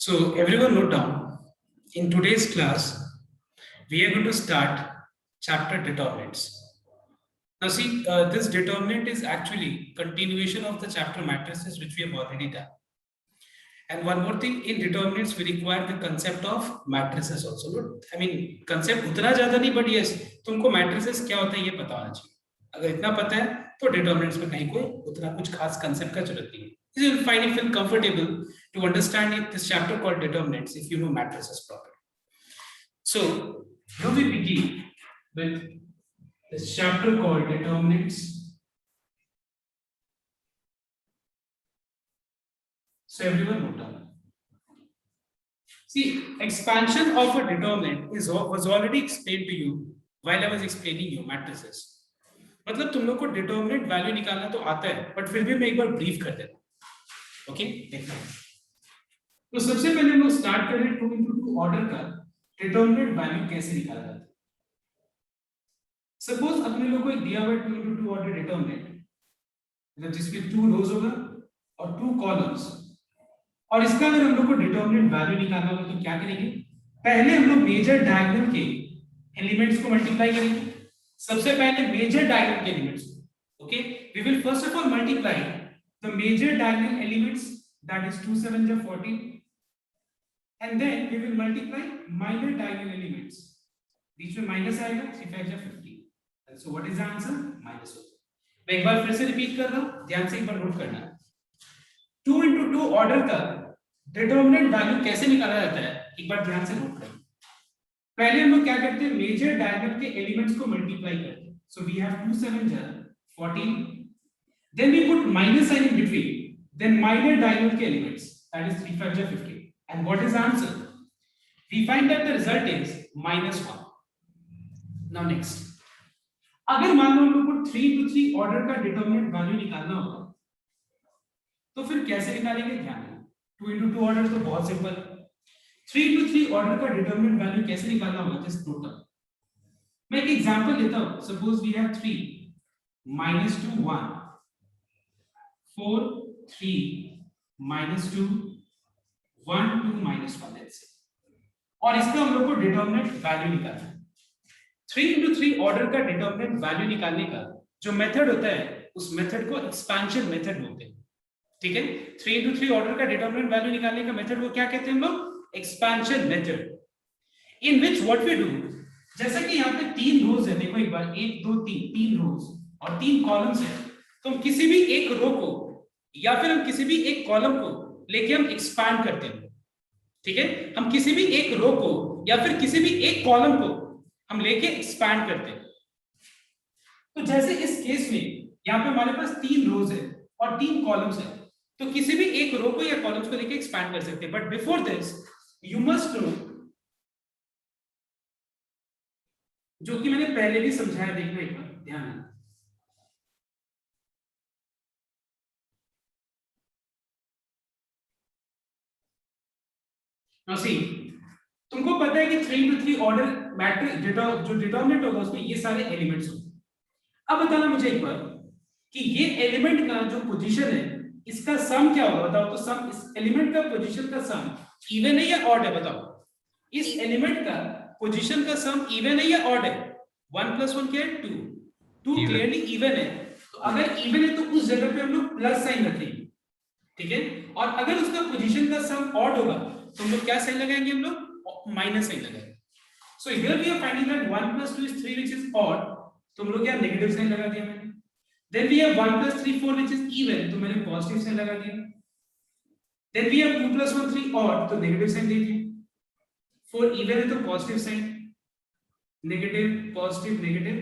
So everyone note down, in today's class, we are going to start chapter determinants. Now see, this determinant is actually continuation of the chapter matrices which we have already done. And one more thing, in determinants we require the concept of matrices also. I mean, concept उतना ज़्यादा नहीं, but yes, तुमको matrices क्या होता है ये पता होना चाहिए. अगर इतना पता है तो determinants में कहीं कोई उतना कुछ खास concept का जरूरत नहीं है. You will find it feel comfortable to understand this chapter called determinants if you know matrices properly. So now we begin with this chapter called determinants. So everyone note down. See, expansion of a determinant was already explained to you while I was explaining you matrices. मतलब तुम लोग को determinant value निकालना तो आता है, but फिर भी मैं एक बार brief कर देता हूँ. ओके, देखते हैं. तो सबसे पहले हम लोग स्टार्ट कर रहे हैं 2 into 2 ऑर्डर का डिटरमिनेंट वैल्यू कैसे निकाला जाता है. सपोज अपने लोगों को एक दिया हुआ 2 into 2 ऑर्डर डिटरमिनेंट, मतलब जिसमें 2 रोज होगा और 2 कॉलम्स, और इसका अगर हम लोग को डिटरमिनेंट वैल्यू निकालना होगा तो क्या करेंगे? पहले हम लोग मेजर डायगोनल के एलिमेंट्स को मल्टीप्लाई करेंगे. सबसे पहले मेजर डायगोनल के elements. Okay, we will first of all multiply the major diagonal elements, that is 2 7 is 14, and then we will multiply minor diagonal elements. बीच में माइनस आएगा, 3 5 is 15. And so what is the answer? Minus होगा. मैं एक बार फिर से repeat कर रहा हूं, ध्यान से एक बार नोट करना. 2 into 2 ऑर्डर का डिटरमिनेंट वैल्यू कैसे निकाला जाता है एक बार ध्यान से नोट करना. पहले हम लोग क्या करते हैं? मेजर डायगोनल के एलिमेंट्स को मल्टीप्लाई करते हैं. So we have 2 7 is 14. Then we put minus sign in between. Then minor diagonal के elements, that is 3 5 is 15. And what is the answer? We find that the result is -1. Now next, अगर मान लो हम लोग को 3 into 3 order का determinant value निकालना होगा तो फिर कैसे निकालेंगे? ध्यान देना. 2 into 2 ऑर्डर तो बहुत सिंपल. 3 into 3 ऑर्डर का डिटरमिनेंट वैल्यू कैसे निकालना होगा? Just note down. मैं एक एग्जांपल लेता हूं. Suppose we have 3 -2 1 4 3 -2 1 2 -1, let's say. और इसका हम लोग को डिटरमिनेंट वैल्यू निकालना है. 3 into 3 ऑर्डर का डिटरमिनेंट वैल्यू निकालने का जो मेथड होता है उस मेथड को एक्सपेंशन मेथड बोलते हैं. ठीक है, 3 into 3 ऑर्डर का डिटरमिनेंट वैल्यू निकालने का मेथड को क्या कहते हैं हम लोग? Expansion method. In which what we do, जैसा कि यहाँ पे 3 रोज है, देखो एक बार 1 2 3 रोज और 3 कॉलम्स है. तो हम किसी भी एक रो को या फिर हम किसी भी एक कॉलम को लेके हम एक्सपैंड करते हैं. ठीक है, हम किसी भी एक रो को या फिर किसी भी एक कॉलम को हम लेके एक्सपैंड करते हैं. तो जैसे इस केस में यहाँ पे हमारे पास 3 रोज है और 3 कॉलम्स है, तो किसी भी एक रो को या कॉलम्स को लेके एक्सपैंड कर सकते हैं. But before this you must know, जो कि मैंने पहले भी समझाया, देखना एक बार ध्यान देना. Now see, तुमको पता है कि 3 into 3 ऑर्डर मैट्रिक्स जो डिटरमिनेंट होगा उसमें ये सारे एलिमेंट्स होंगे. अब बताना मुझे एक बार कि ये एलिमेंट का जो पोजीशन है इसका सम क्या होगा? बताओ. तो सम, इस एलिमेंट का पोजीशन का सम इवन है या ऑड है? बताओ. इस एलिमेंट का पोजीशन का सम इवन है या ऑड है? 1 + 1 क्या है? 2. 2 क्लियरली इवन है. तो अगर इवन है तो उस जगह पे हम लोग प्लस साइन रखेंगे. ठीक है, और अगर उसका पोजीशन का सम ऑड होगा तो हम लोग क्या साइन लगाएंगे? हम लोग माइनस साइन लगाएंगे. So here we are finding that 1 + 2 is 3 which is odd, तो हम लोग क्या नेगेटिव साइन लगा दिया मैंने. Then we have 1 + 3 4 which is even, तो मैंने पॉजिटिव साइन लगा दिया. देन वी हैव 2 + 1 3 odd, तो नेगेटिव साइन दे दिया. 4 इवन है तो positive sign, negative positive negative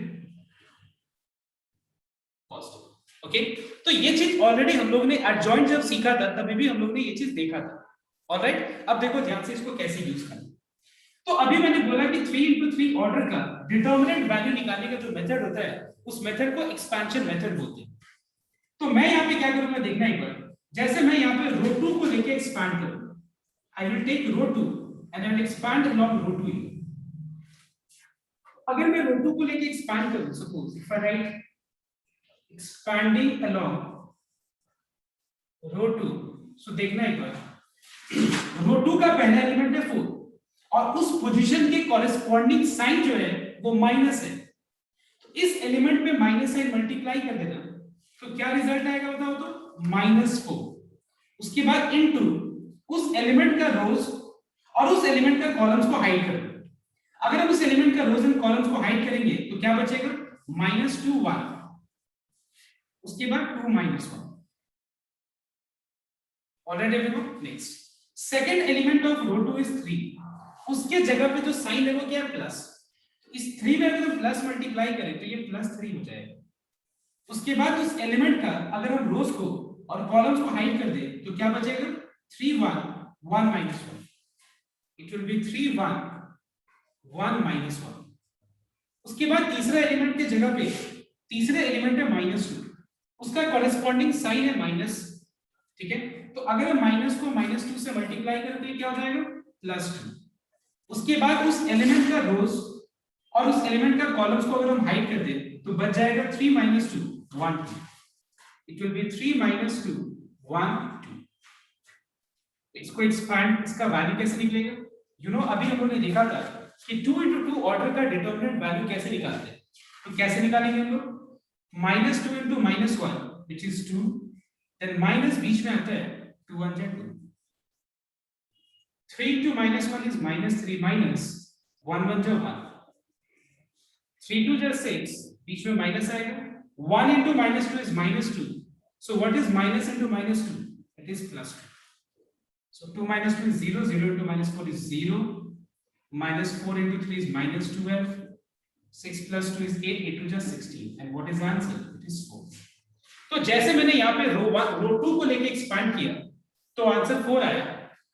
positive. Okay, तो ये चीज ऑलरेडी हम लोग ने एडजॉइंट जब सीखा था तभी भी हम लोग ने ये चीज देखा था. ऑलराइट, अब देखो ध्यान से इसको कैसे यूज करना. तो अभी मैंने बोला कि 3 into 3 ऑर्डर का डिटरमिनेंट वैल्यू निकालने का जो मेथड होता है उस मेथड को एक्सपेंशन मेथड बोलते हैं. तो मैं यहाँ पे क्या करूंगा देखना एक बार. जैसे मैं यहाँ पे रो 2 को लेके एक्सपैंड करूंगा, I will take row 2 and I will expand along row 2. अगर मैं रो 2 को लेके एक्सपैंड करूं, suppose if I write expanding along row 2, so देखना एक बार रो रो 2 का पहला एलिमेंट है 4 और उस पोजीशन के कॉरेस्पॉन्डिंग साइन जो है वो माइनस है, तो इस एलिमेंट पे माइनस साइन मल्टीप्लाई कर देना, तो क्या रिजल्ट आएगा बताओ तो -4। उसके बाद इनटू उस एलिमेंट का रोज और उस एलिमेंट का कॉलम्स को हाइड कर दो। अगर हम उस एलिमेंट का रोज एंड कॉलम्स को हाइड करेंगे तो क्या बचेगा -2 1, उसके बाद 2 -1। Alright everyone, next second element of row 2 is 3, उसके जगह पे जो साइन है वो क्या है प्लस, इस 3 में अगर हम प्लस मल्टीप्लाई करें तो ये +3 हो जाएगा। उसके बाद उस एलिमेंट का अगर हम रोज को और कॉलम्स को हाइड कर दें तो क्या बचेगा 3 1 1 -1, इट विल बी 3 1 1 -1। उसके बाद तीसरा एलिमेंट के जगह पे तीसरे एलिमेंट है -2, उसका कॉरेस्पॉन्डिंग साइन है माइनस, ठीक है, तो अगर हम माइनस को -2 से मल्टीप्लाई करते हैं क्या हो जाएगा +2। उसके बाद उस एलिमेंट का रोज और उस एलिमेंट का कॉलम्स को अगर हम हाइड कर दें तो बच जाएगा 3 -2 1 2, इट विल बी 3 -2 1 2। इसको एक्सपैंड, इसका वैल्यू कैसे निकलेगा, अभी हम लोगों ने देखा था कि 2 × 2 ऑर्डर का डिटरमिनेंट वैल्यू कैसे निकालते हैं, तो कैसे निकालेंगे हम लोग, -2 × -1 which is 2, then माइनस बीच में आता है 2 1 2, 3 × -1 is -3 minus 1 1 1, 3 2 6, बीच में माइनस आएगा, 1 × -2 is -2, so what is minus into -2, it is +2, so 2 - 2 is 0, 0 × -4 is 0, -4 × 3 is -12, 6 + 2 is 8, 8 2 just 16, and what is the answer, it is 4। तो जैसे मैंने यहाँ पे रो 2 को लेके एक्सपैंड किया तो आंसर 4 आया,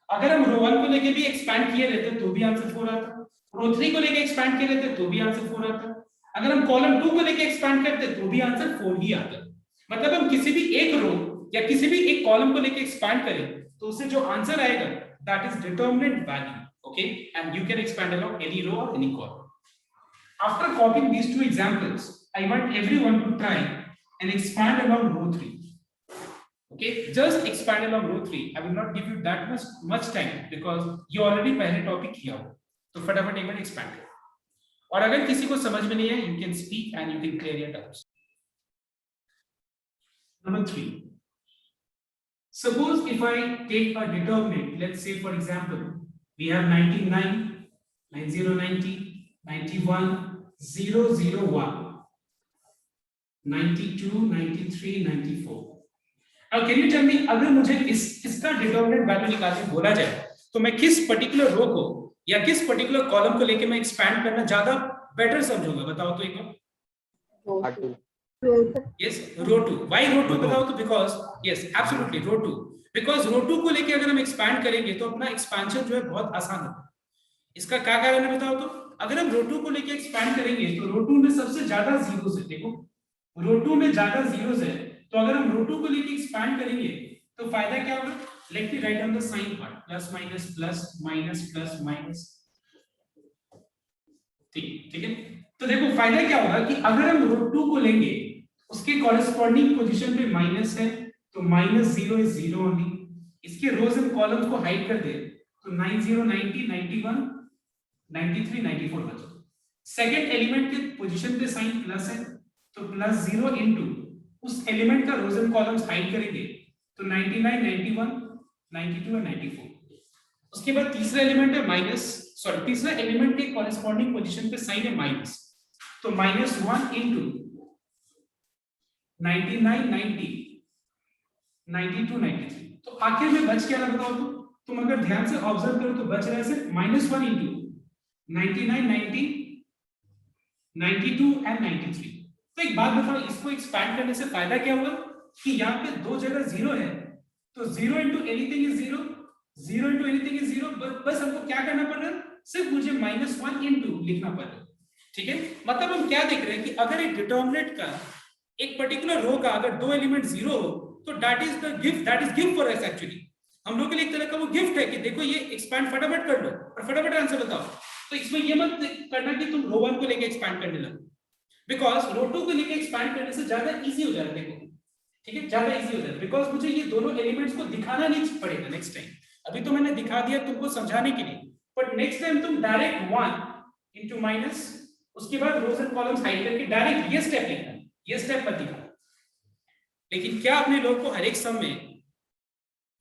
अगर हम रो 1 को लेके भी एक्सपैंड किए रहते तो भी आंसर 4 आता, रो 3 को लेके एक्सपैंड किए रहते तो भी आंसर 4 आता, अगर हम कॉलम 2 को लेके एक्सपैंड करते तो भी आंसर 4 ही आता। मतलब हम किसी भी एक रो या किसी भी एक कॉलम को लेके एक्सपैंड करें तो उससे जो आंसर आएगा that is determinant value, okay, and you can expand along any row और any column. After copying these two examples, I want everyone to try and expand along row 3. Okay, just expand along row 3. I will not give you that much time because you already पहले topic किया हो, तो फटाफट एक बार expand करो, और अगर किसी को समझ में नहीं है you can speak and you can clear your doubts. Number 3. Suppose if I take a determinant, let's say for example we have 99 90 90 91 0 0 1 92 93 94। Now can you tell me अगर मुझे इसका डिटरमिनेंट वैल्यू निकालने बोला जाए तो मैं किस पर्टिकुलर रो को या किस पर्टिकुलर कॉलम को लेके मैं एक्सपैंड करना ज्यादा बेटर समझूंगा, बताओ तो एक बार। Yes, row 2। व्हाई रो 2 बताओ तो, because yes absolutely row 2, because row 2 को लेके अगर हम एक्सपैंड करेंगे तो अपना एक्सपेंशन जो है बहुत आसान होगा। इसका क्या कारण है बताओ तो, अगर हम रो 2 को लेके एक्सपैंड करेंगे तो रो 2 में सबसे ज्यादा जीरोस है, देखो रो 2 में ज्यादा जीरोस है, तो अगर हम रो 2 को लेके एक्सपैंड करेंगे तो फायदा क्या होगा, let me write down the sign part, plus minus plus minus plus minus, ठीक है। तो देखो फायदा क्या होगा कि अगर हम रो 2 को लेंगे उसके कॉरेस्पॉन्डिंग पोजीशन पे माइनस है तो -0 इज 0 ओनली, इसके रोज एंड कॉलम्स को हाइड कर दे तो 90 90 91 93 94 बचा। सेकंड एलिमेंट के पोजीशन पे साइन प्लस है तो +0 इनटू उस एलिमेंट का रोज एंड कॉलम्स हाइड करेंगे तो 99 91 92 और 94। उसके बाद तीसरा एलिमेंट है तीसरा एलिमेंट के कॉरेस्पॉन्डिंग पोजीशन पे साइन है माइनस, तो -1 इनटू 99 90 92 93। तो आखिर में बच क्या रहा बताओ तो, तुम अगर ध्यान से ऑब्जर्व करो तो बच रहा है सिर्फ -1 इनटू 99 90 92 एंड 93। तो एक बात बताओ, इसको एक्सपैंड करने से फायदा क्या होगा कि यहाँ पे दो जगह 0 है तो 0 into anything is 0, 0 into anything is 0, बस हमको क्या करना पड़ रहा है, सिर्फ मुझे -1 into लिखना पड़ रहा है, ठीक है। मतलब हम क्या देख रहे हैं कि अगर एक डिटरमिनेंट का एक पर्टिकुलर रो का अगर दो एलिमेंट 0 हो तो that is gift for us. Actually हम लोग के लिए एक तरह का वो गिफ्ट है कि देखो ये एक्सपैंड फटाफट कर लो और फटाफट आंसर बताओ। तो इसमें ये मत करना कि तुम रो 1 को लेके एक्सपैंड करने लगो, बिकॉज रो 2 को लेके एक्सपैंड करने से ज्यादा इजी हो जाएगा, देखो ठीक है, ज्यादा इजी हो जाएगा बिकॉज मुझे ये दोनों एलिमेंट्स को दिखाना नहीं पड़ेगा नेक्स्ट टाइम। अभी तो मैंने दिखा दिया तुमको समझाने के लिए, बट नेक्स्ट टाइम तुम डायरेक्ट 1 into माइनस, उसके बाद रोज एंड कॉलम्स हाइड करके डायरेक्ट ये स्टेप लिखना, ये स्टेप मत दिखा। लेकिन क्या अपने लोग को हर एक सम में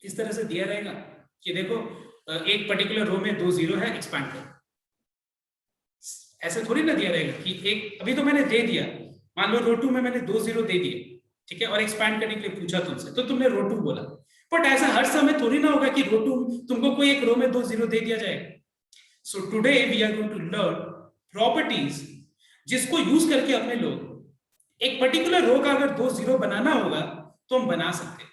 इस तरह से दिया रहेगा कि देखो एक पर्टिकुलर रो में 2 जीरो है, एक्सपैंड करो, ऐसे थोड़ी ना दिया रहेगा कि एक, अभी तो मैंने दे दिया, मान लो रो 2 में मैंने 2 जीरो दे दिए, ठीक है, और एक्सपैंड करने के लिए पूछा तुमसे, तो तुमने रो 2 बोला, बट ऐसा हर समय थोड़ी ना होगा कि रो 2 तुमको कोई एक रो में 2 जीरो दे दिया जाएगा। So today we are going to learn properties जिसको यूज करके अपने लोग एक पर्टिकुलर रो का अगर 2 जीरो बनाना होगा तो हम बना सकते हैं।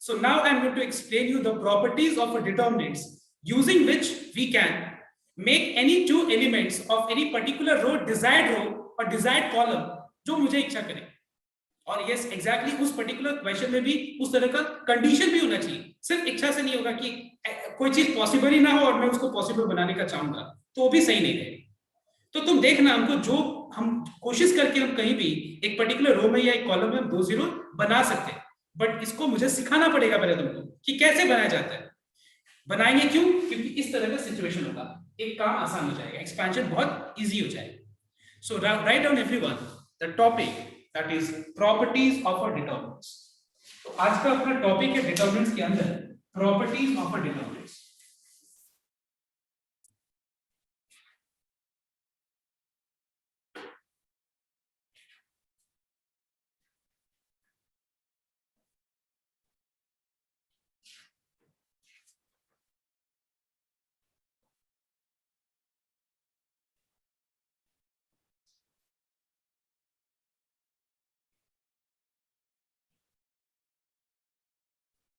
So now I am going to explain you the properties of a determinants using which we can make any two elements of any particular row or desired column जो मुझे इच्छा करे। और yes exactly उस particular question में भी उस तरह का condition भी होना चाहिए, सिर्फ इच्छा से नहीं होगा कि कोई चीज पॉसिबल ही ना हो और मैं उसको पॉसिबल बनाने का चाहूंगा तो वो भी सही नहीं रहेगा। तो तुम देखना, हमको जो हम कोशिश करके हम कहीं भी एक पर्टिकुलर रो में या एक कॉलम में हम 2 जीरो बना सकते हैं, बट इसको मुझे सिखाना पड़ेगा पहले तुमको कि कैसे बनाया जाता है। बनाएंगे क्यों? क्योंकि इस तरह का सिचुएशन होगा, एक काम आसान हो जाएगा, एक्सपेंशन बहुत इजी हो जाएगा। So write down everyone the topic that is properties of a determinants. तो आज का अपना टॉपिक है डिटरमिनेंट्स के अंदर properties of a determinants.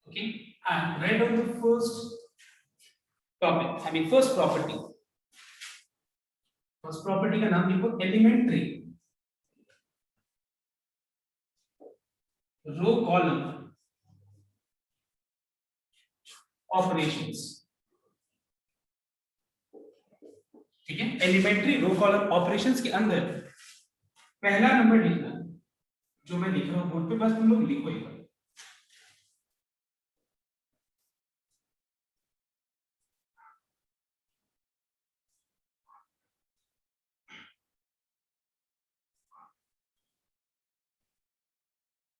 Okay, and write down the first topic, I mean first property. First property का नाम लिखो एलिमेंट्री रो कॉलम ऑपरेशंस। ठीक है, एलिमेंट्री रो कॉलम ऑपरेशंस के अंदर पहला नंबर लिखना जो मैं लिख रहा हूं बोर्ड पे, बस तुम लोग लिखो एक बार।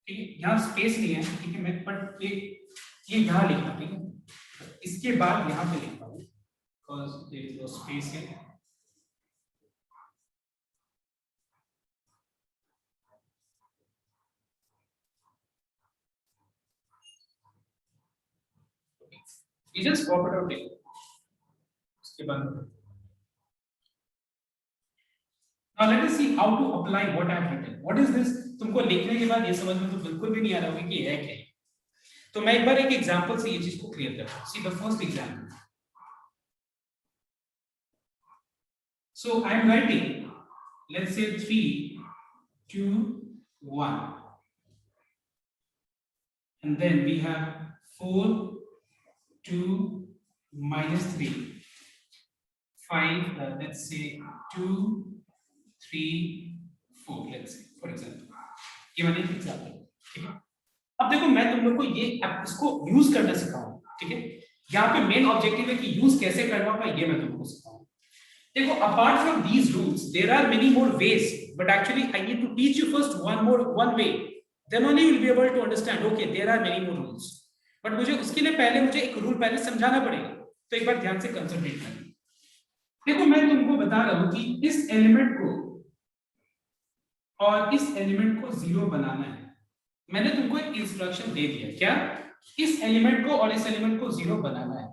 ठीक है, यहाँ स्पेस नहीं है, ठीक है, मैं बट ये यहाँ लिखना, ठीक है, इसके बाद यहाँ पे लिखता हूँ because there is no space here. You just pop it out here. उसके बाद now let us see how to apply what I have written. What is this? तुमको लिखने के बाद ये समझ में तो बिल्कुल भी नहीं आ रहा होगा कि ये है क्या। तो मैं एक बार एक एग्जांपल से ये चीज को क्लियर करता हूं। See the first example. So I am writing, let's say 3, 2, 1, and then we have 4, 2, minus 3, 5, let's say 2, 3, 4, let's say for example, ये मैंने एग्जांपल, ठीक है। अब देखो मैं तुम लोग को ये इसको यूज करना सिखाऊं, ठीक है। यहाँ पे मेन ऑब्जेक्टिव है कि यूज कैसे करना होगा ये मैं तुमको सिखाऊं। देखो apart from these rules there are many more ways, but actually I need to teach you first one way, then only you will be able to understand okay there are many more rules. बट मुझे उसके लिए पहले मुझे एक rule पहले समझाना पड़ेगा, तो एक बार ध्यान से कंसंट्रेट करना। देखो मैं तुमको बता रहा हूं कि इस एलिमेंट को और इस एलिमेंट को जीरो बनाना है। मैंने तुमको एक इंस्ट्रक्शन दे दिया, क्या? इस एलिमेंट को और इस एलिमेंट को जीरो बनाना है।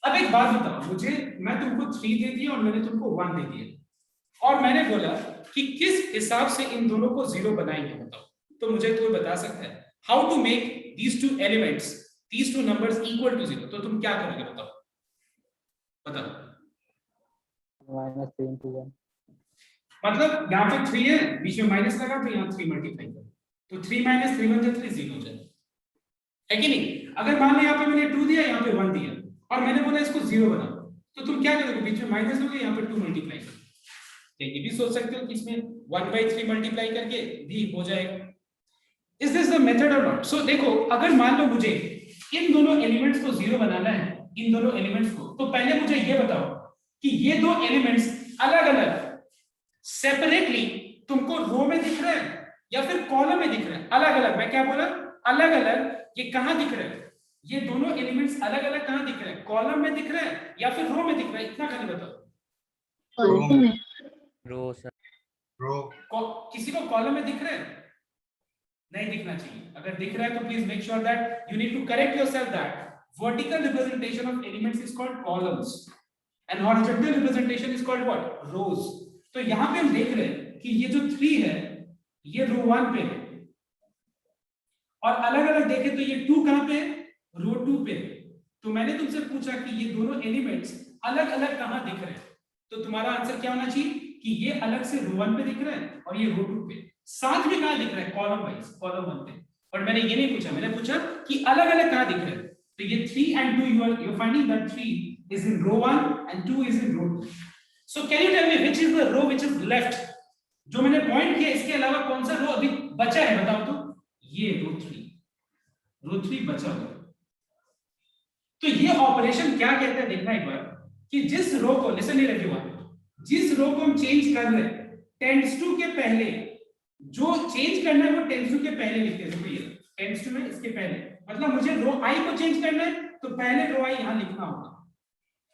अब एक बात बताओ मुझे, मैं तुमको 3 दे दिया और मैंने तुमको 1 दे दिया और मैंने बोला कि किस हिसाब से इन दोनों को जीरो बनाएंगे, बताओ। तो मुझे कोई बता सकता है how to make these two elements, these two numbers equal to zero? तो तुम क्या करोगे बताओ, बताओ। -3 into 1, मतलब यहाँ पे 3 है, बीच में माइनस लगा तो यहाँ 3 मल्टीप्लाई करो, तो 3 - 3 बन जाए 0 हो जाए, है कि नहीं? अगर मान लो यहाँ पे मैंने 2 दिया, यहाँ पे 1 दिया और मैंने बोला इसको 0 बना, तो तुम क्या करोगे? बीच में माइनस लोगे, यहाँ पे 2 मल्टीप्लाई करोगे। ये भी सोच सकते हो कि इसमें 1/3 मल्टीप्लाई करके भी हो जाएगा। इज दिस द मेथड और नॉट? सो देखो अगर मान लो मुझे इन दोनों एलिमेंट्स को जीरो बनाना है, इन दोनों एलिमेंट्स को, तो पहले मुझे ये बताओ कि ये दो एलिमेंट्स अलग अलग सेपरेटली तुमको रो में दिख रहे हैं या फिर कॉलम में दिख रहे हैं? अलग अलग, मैं क्या बोला, अलग अलग। ये कहां दिख रहे हैं? ये दोनों एलिमेंट्स अलग अलग कहां दिख रहे हैं? कॉलम में दिख रहे हैं या फिर रो में दिख रहे हैं? इतना खाली बताओ। रो सर। रो। किसी को कॉलम में दिख रहे हैं? नहीं दिखना चाहिए। अगर दिख रहा है तो please make sure that you need to correct yourself that vertical representation of elements is called columns and horizontal representation is called what? rows. तो यहां पे हम देख रहे हैं कि ये जो 3 है ये रो 1 पे है, और अलग अलग देखें तो ये 2 कहां पे है? रो 2 पे है। तो मैंने तुमसे पूछा कि ये दोनों एलिमेंट्स अलग अलग कहां दिख रहे हैं, तो तुम्हारा आंसर क्या होना चाहिए कि ये अलग से रो 1 पे दिख रहा है और ये रो 2 पे। साथ में कहां दिख रहा है? कॉलम वाइज, कॉलम 1 पे। और मैंने ये नहीं पूछा, मैंने पूछा कि अलग अलग कहां दिख रहे हैं। तो ये 3 and 2 you're finding that 3 is in row 1 and 2 is in row 2. So can you tell me which is the row which is left? जो मैंने पॉइंट किया इसके अलावा कौन सा रो अभी बचा है बताओ तो? ये रो 3 बचा हुआ। तो ये ऑपरेशन क्या कहता है देखना एक बार, कि जिस रो को, लिसन हियर एवरीवन, जिस रो को हम चेंज कर रहे हैं टेंड्स टू के पहले, जो चेंज करना है वो टेंड्स टू के पहले लिखते हैं। देखो ये टेंड्स टू में इसके पहले, मतलब मुझे रो आई को चेंज करना है तो पहले रो आई यहां लिखना होगा,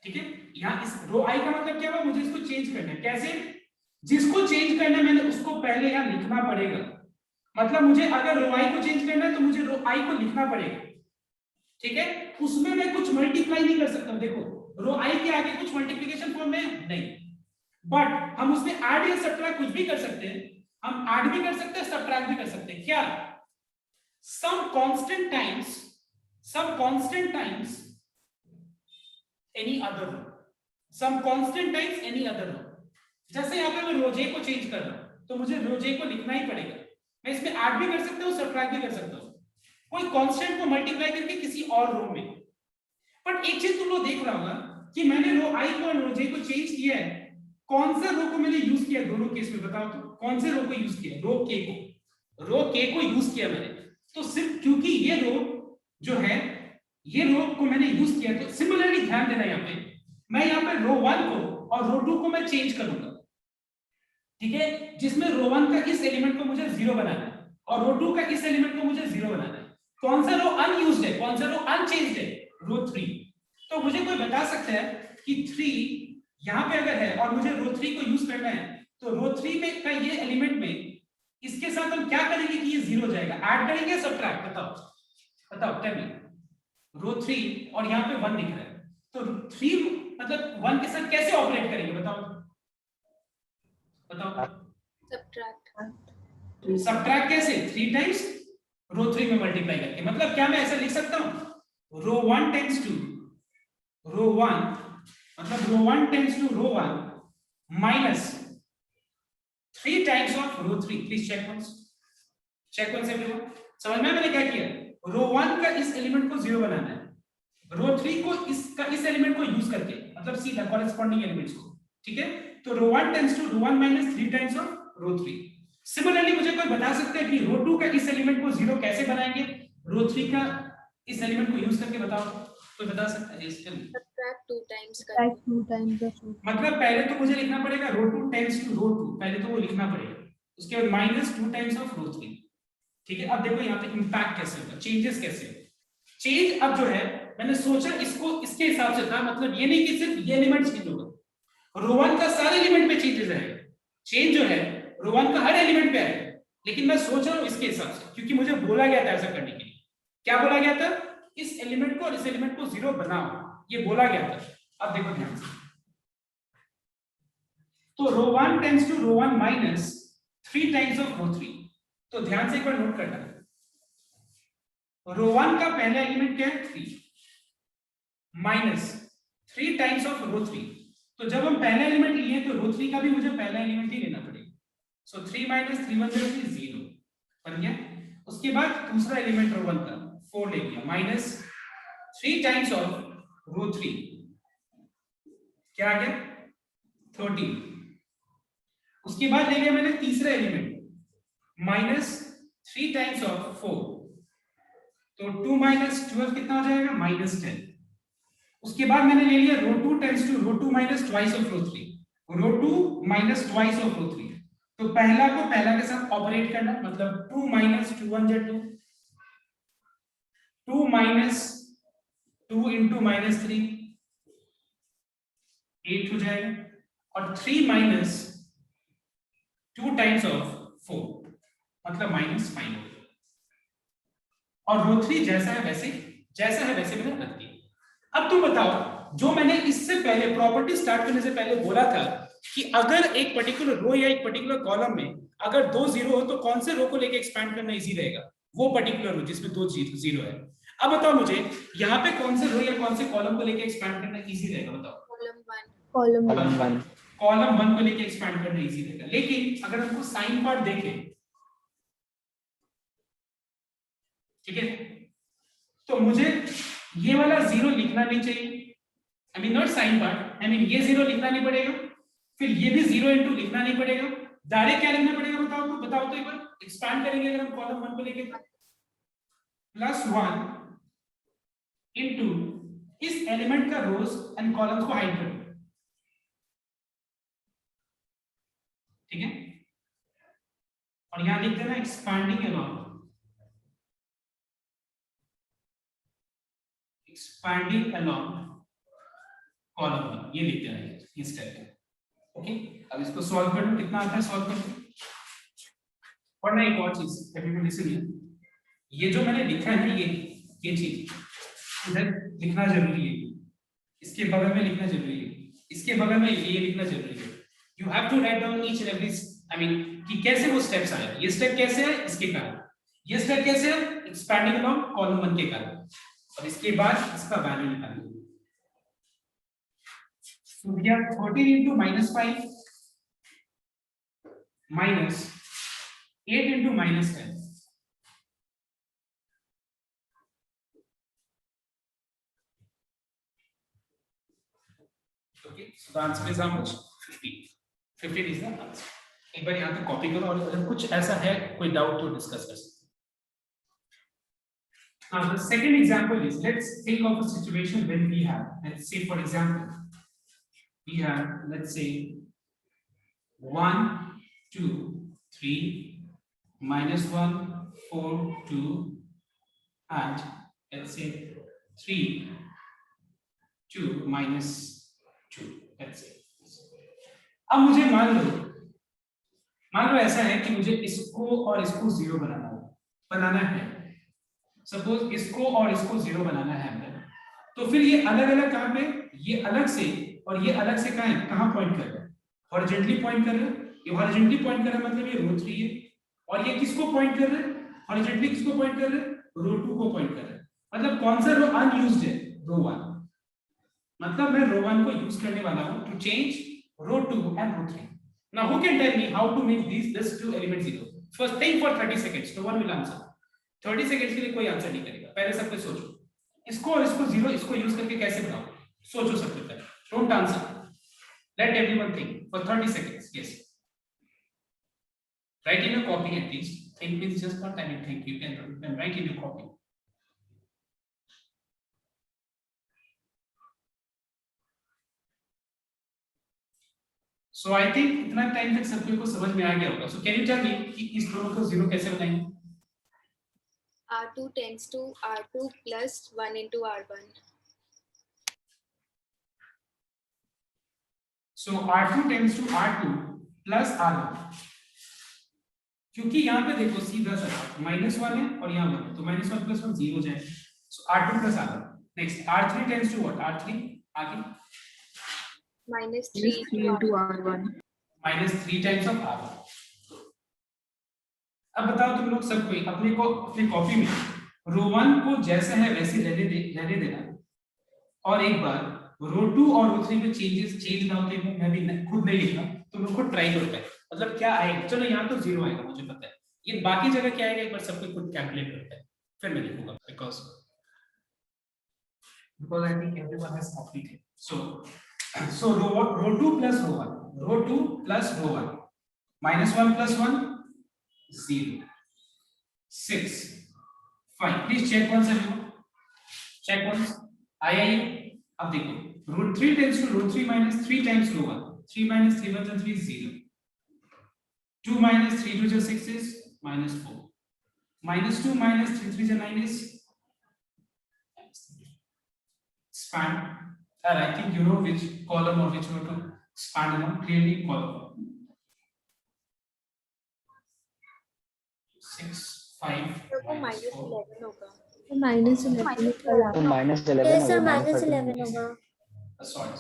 ठीक है? यहां इस रो आई का मतलब क्या हुआ, मुझे इसको चेंज करना है। कैसे? जिसको चेंज करना है मैंने उसको पहले यहां लिखना पड़ेगा। मतलब मुझे अगर रो आई को चेंज करना है तो मुझे रो आई को लिखना पड़ेगा, ठीक है? उसमें मैं कुछ मल्टीप्लाई नहीं कर सकता। देखो रो आई के आगे कुछ मल्टीप्लिकेशन फॉर्म में नहीं, बट हम उसमें ऐड या सब्ट्रैक्ट कुछ भी कर सकते हैं। हम ऐड भी कर सकते हैं, सब्ट्रैक्ट भी कर सकते हैं। क्या? some constant times any other row, some constant times any other row। जैसे यहाँ पे मैं रोजे को चेंज कर रहा हूं तो मुझे रोजे को लिखना ही पड़ेगा। मैं इसमें ऐड भी कर सकता हूँ, सब्ट्रैक्ट भी कर सकता हूँ, कोई कांस्टेंट को मल्टीप्लाई करके किसी और रो में। बट एक चीज तुम लोग देख रहा होगा कि मैंने रो आई को और रोजे को चेंज किया है। कौन सा रो को मैंने यूज किया दोनों केस में बताओ तो? कौन से रो को यूज किया? रो के को यूज किया मैंने। तो सिर्फ क्योंकि ये रो जो है, ये रो को मैंने यूज किया, तो सिमिलरली ध्यान देना यहाँ पे, मैं यहाँ पे रो 1 को और रो 2 को मैं चेंज करूंगा, ठीक है? जिसमें रो 1 का इस एलिमेंट को मुझे 0 बनाना है और रो 2 का इस एलिमेंट को मुझे 0 बनाना है। कौन सा रो अनयूज्ड है, कौन सा रो अनचेंज्ड है? रो 3। तो मुझे कोई बता सकता है कि 3 यहाँ पे अगर है और मुझे रो 3 को यूज करना है, तो रो 3 में का ये एलिमेंट में इसके साथ हम क्या करेंगे कि ये 0 हो जाएगा? ऐड करेंगे, सब्ट्रैक्ट? बताओ टेल मी। रो 3 और यहाँ पे 1 दिख रहा है, तो 3 मतलब 1 के साथ कैसे ऑपरेट करेंगे बताओ? सब्ट्रैक्ट कैसे? 3 टाइम्स रो 3 में मल्टीप्लाई करके। मतलब क्या मैं ऐसा लिख सकता हूं, रो 1 टेंड्स टू रो 1, मतलब row 1 tends to row 1 minus 3 times of row 3। Please check once everyone. समझ में मैंने क्या किया? रो 1 का इस एलिमेंट को 0 बनाना है, रो 3 को इस एलिमेंट को यूज करके, मतलब सीधा कॉरेस्पॉन्डिंग एलिमेंट्स को, ठीक है? तो row 1 tends to row 1 minus 3 times of row 3। Similarly मुझे कोई बता सकता है कि रो 2 का इस एलिमेंट को 0 कैसे बनाएंगे रो 3 का इस एलिमेंट को यूज करके? बताओ, कोई बता सकता है? सब्ट्रैक्ट 2 टाइम्स मतलब पहले तो मुझे लिखना पड़ेगा रो 2 टेंड्स टू रो 2, पहले तो वो लिखना पड़ेगा, उसके बाद माइनस 2 टाइम्स ऑफ रो 3, ठीक है? अब देखो यहाँ पे इंपैक्ट कैसे होगा, चेंजेस कैसे। चेंज अब जो है मैंने सोचा इसको इसके हिसाब से था, मतलब ये नहीं कि सिर्फ ये एलिमेंट चेंज होगा, रो 1 का सारे एलिमेंट पे चेंजेस आएगा। चेंज जो है रो 1 का हर एलिमेंट पे आएगा, लेकिन मैं सोच रहा हूँ इसके हिसाब से, क्योंकि मुझे बोला गया था ऐसा करने के लिए। क्या बोला गया था? इस एलिमेंट को और इस एलिमेंट को 0 बनाओ, ये बोला गया था। अब देखो ध्यान से, तो row 1 tends to row 1 minus 3 times of row 3। तो ध्यान से एक बार नोट करना, रो 1 का पहला एलिमेंट क्या है? 3 माइनस 3 टाइम्स ऑफ रो 3। तो जब हम पहला एलिमेंट लिए तो रो 3 का भी मुझे पहला एलिमेंट ही लेना पड़ेगा। सो 3 माइनस 3 1 0 बन गया। उसके बाद दूसरा एलिमेंट रो 1 का 4 ले लिया, माइनस 3 टाइम्स ऑफ रो 3, क्या आ गया? 13। उसके बाद ले लिया मैंने तीसरा एलिमेंट, माइनस 3 टाइम्स ऑफ 4। तो 2 माइनस 12 कितना हो जाएगा -10। उसके बाद मैंने ले लिया row 2 tends to row 2 minus twice of row 3, row 2 minus twice of row 3। तो पहला को पहला के साथ ऑपरेट करना, मतलब 2 माइनस 2 1 जा 2, 2 माइनस 2 इंटू माइनस 3 8 हो जाएगा, और 3 माइनस 2 टाइम्स ऑफ 4 मतलब -5 हो गया। और रो 3 जैसा है वैसे मैंने रख दिया। अब तुम बताओ, जो मैंने इससे पहले प्रॉपर्टी स्टार्ट करने से पहले बोला था कि अगर एक पर्टिकुलर रो या एक पर्टिकुलर कॉलम में अगर 2 जीरो हो तो कौन से रो को लेके एक्सपैंड करना इजी रहेगा, वो पर्टिकुलर रो जिसमें 2 जीरो है। अब बताओ मुझे यहाँ पे कौन से रो या कौन से कॉलम को लेके एक्सपैंड करना इजी रहेगा, बताओ। कॉलम 1 को लेके एक्सपैंड करना इजी रहेगा। लेकिन अगर हमको साइन पार्ट देखें, ठीक है, तो मुझे ये वाला जीरो लिखना नहीं चाहिए, I mean not sign part, I mean ये जीरो लिखना नहीं पड़ेगा, फिर ये भी जीरो इंटू लिखना नहीं पड़ेगा, डायरेक्ट क्या लिखना पड़ेगा बताओ तो एक बार। एक्सपैंड करेंगे अगर हम कॉलम 1 को लेके, +1 इंटू इस एलिमेंट का रोज एंड कॉलम्स को हाइड करो, ठीक है, और यहां लिख देना expanding along, expanding along column 1, ये लिख देना है इस टाइप का। ओके, अब इसको सॉल्व कर लो, कितना आता है सॉल्व करके। पढ़ना एक और चीज, एवरीवन लिसन हियर, ये जो मैंने लिखा है ये चीज इधर लिखना जरूरी है, इसके बगल में लिखना जरूरी है, इसके बगल में ये लिखना जरूरी है। You have to write down each and every, I mean कि कैसे वो स्टेप्स आए, ये स्टेप कैसे है इसके कारण, ये स्टेप कैसे है एक्सपैंडिंग अलोंग कॉलम 1 के कारण, और इसके बाद इसका वैल्यू निकालिए। So we have 13 into -5 minus 8 into -10. Okay, so the answer is how much? 15. 15 is the answer. एक बार यहाँ पे कॉपी करो, और अगर कुछ ऐसा है कोई डाउट तो डिस्कस कर सकते हैं। Now the second example is, let's think of a situation when we have, let's say for example, we have, let's say 1 2 3 -1 4 2 and let's say 3 2 -2, let's say। अब मुझे मान लो ऐसा है कि मुझे इसको और इसको जीरो बनाना है, सपोज इसको और इसको जीरो बनाना है हमें, तो फिर ये अलग अलग कहां पे, ये अलग से और ये अलग से कहां पॉइंट कर रहे हैं, हॉरिजॉन्टली पॉइंट कर रहे हैं, ये हॉरिजॉन्टली पॉइंट कर रहा है मतलब ये रो 3 है, और ये किसको पॉइंट कर रहे हैं, हॉरिजॉन्टली किसको पॉइंट कर रहे हैं, रो 2 को पॉइंट कर रहे हैं। मतलब कौन सा रो अनयूज्ड है, रो 1, मतलब मैं रो 1 को यूज करने वाला हूं to change row 2 and row 3। Now who can tell me how to make this two element zero? First think for 30 seconds, no one will answer. 30 seconds के लिए कोई आंसर नहीं करेगा, पहले सब कुछ सोचो, इसको और इसको जीरो, इसको यूज करके कैसे बनाओ, सोचो सबसे पहले, don't answer, let everyone think for 30 seconds. Yes, write in your copy at least, think means just not time, think, you can write in your copy. So I think इतना time तक सब को समझ में आ गया होगा। So can you tell me कि इस दोनों को जीरो कैसे बनाएंगे? R2 tends to R2 plus 1 into R1. So R2 tends to R2 plus R1, क्योंकि यहाँ पे देखो सीधा सा -1 है और यहाँ 1 है, तो -1 plus 1 0 हो जाएगा। So R2 plus R1. Next R3 tends to what? R3 आगे -3 into R1. -3 times of R1। अब बताओ तुम लोग सब कोई अपनी कॉपी में रो 1 को जैसे है वैसे रहने देना, और एक बार रो 2 और रो 3 में चेंज ना होते हुए मैं भी खुद नहीं लिखा, तुम लोग खुद ट्राई करो मतलब क्या आएगा। चलो यहाँ तो 0 आएगा मुझे पता है, ये बाकी जगह क्या आएगा एक बार सबको खुद कैलकुलेट करता है, फिर मैं लिखूंगा, because I think everyone has completed. So row 2 plus row 1, row 2 plus row 1, -1 plus 1 0, 6 fine, please check once everyone, check once. आया ये? अब देखो root 3 tends to root 3 minus 3 times row 1, 3 minus 3 1 3 0, 2 minus 3 2 is 6 is minus 4, minus 2 minus 3 3 is 9 is expand. And I think you know which column or which row to expand on, clearly column 6 5 तो वो minus 4 -11 होगा। Minus 11 निकल तो आता -11 है sir, होगा, -11 होगा। sorry.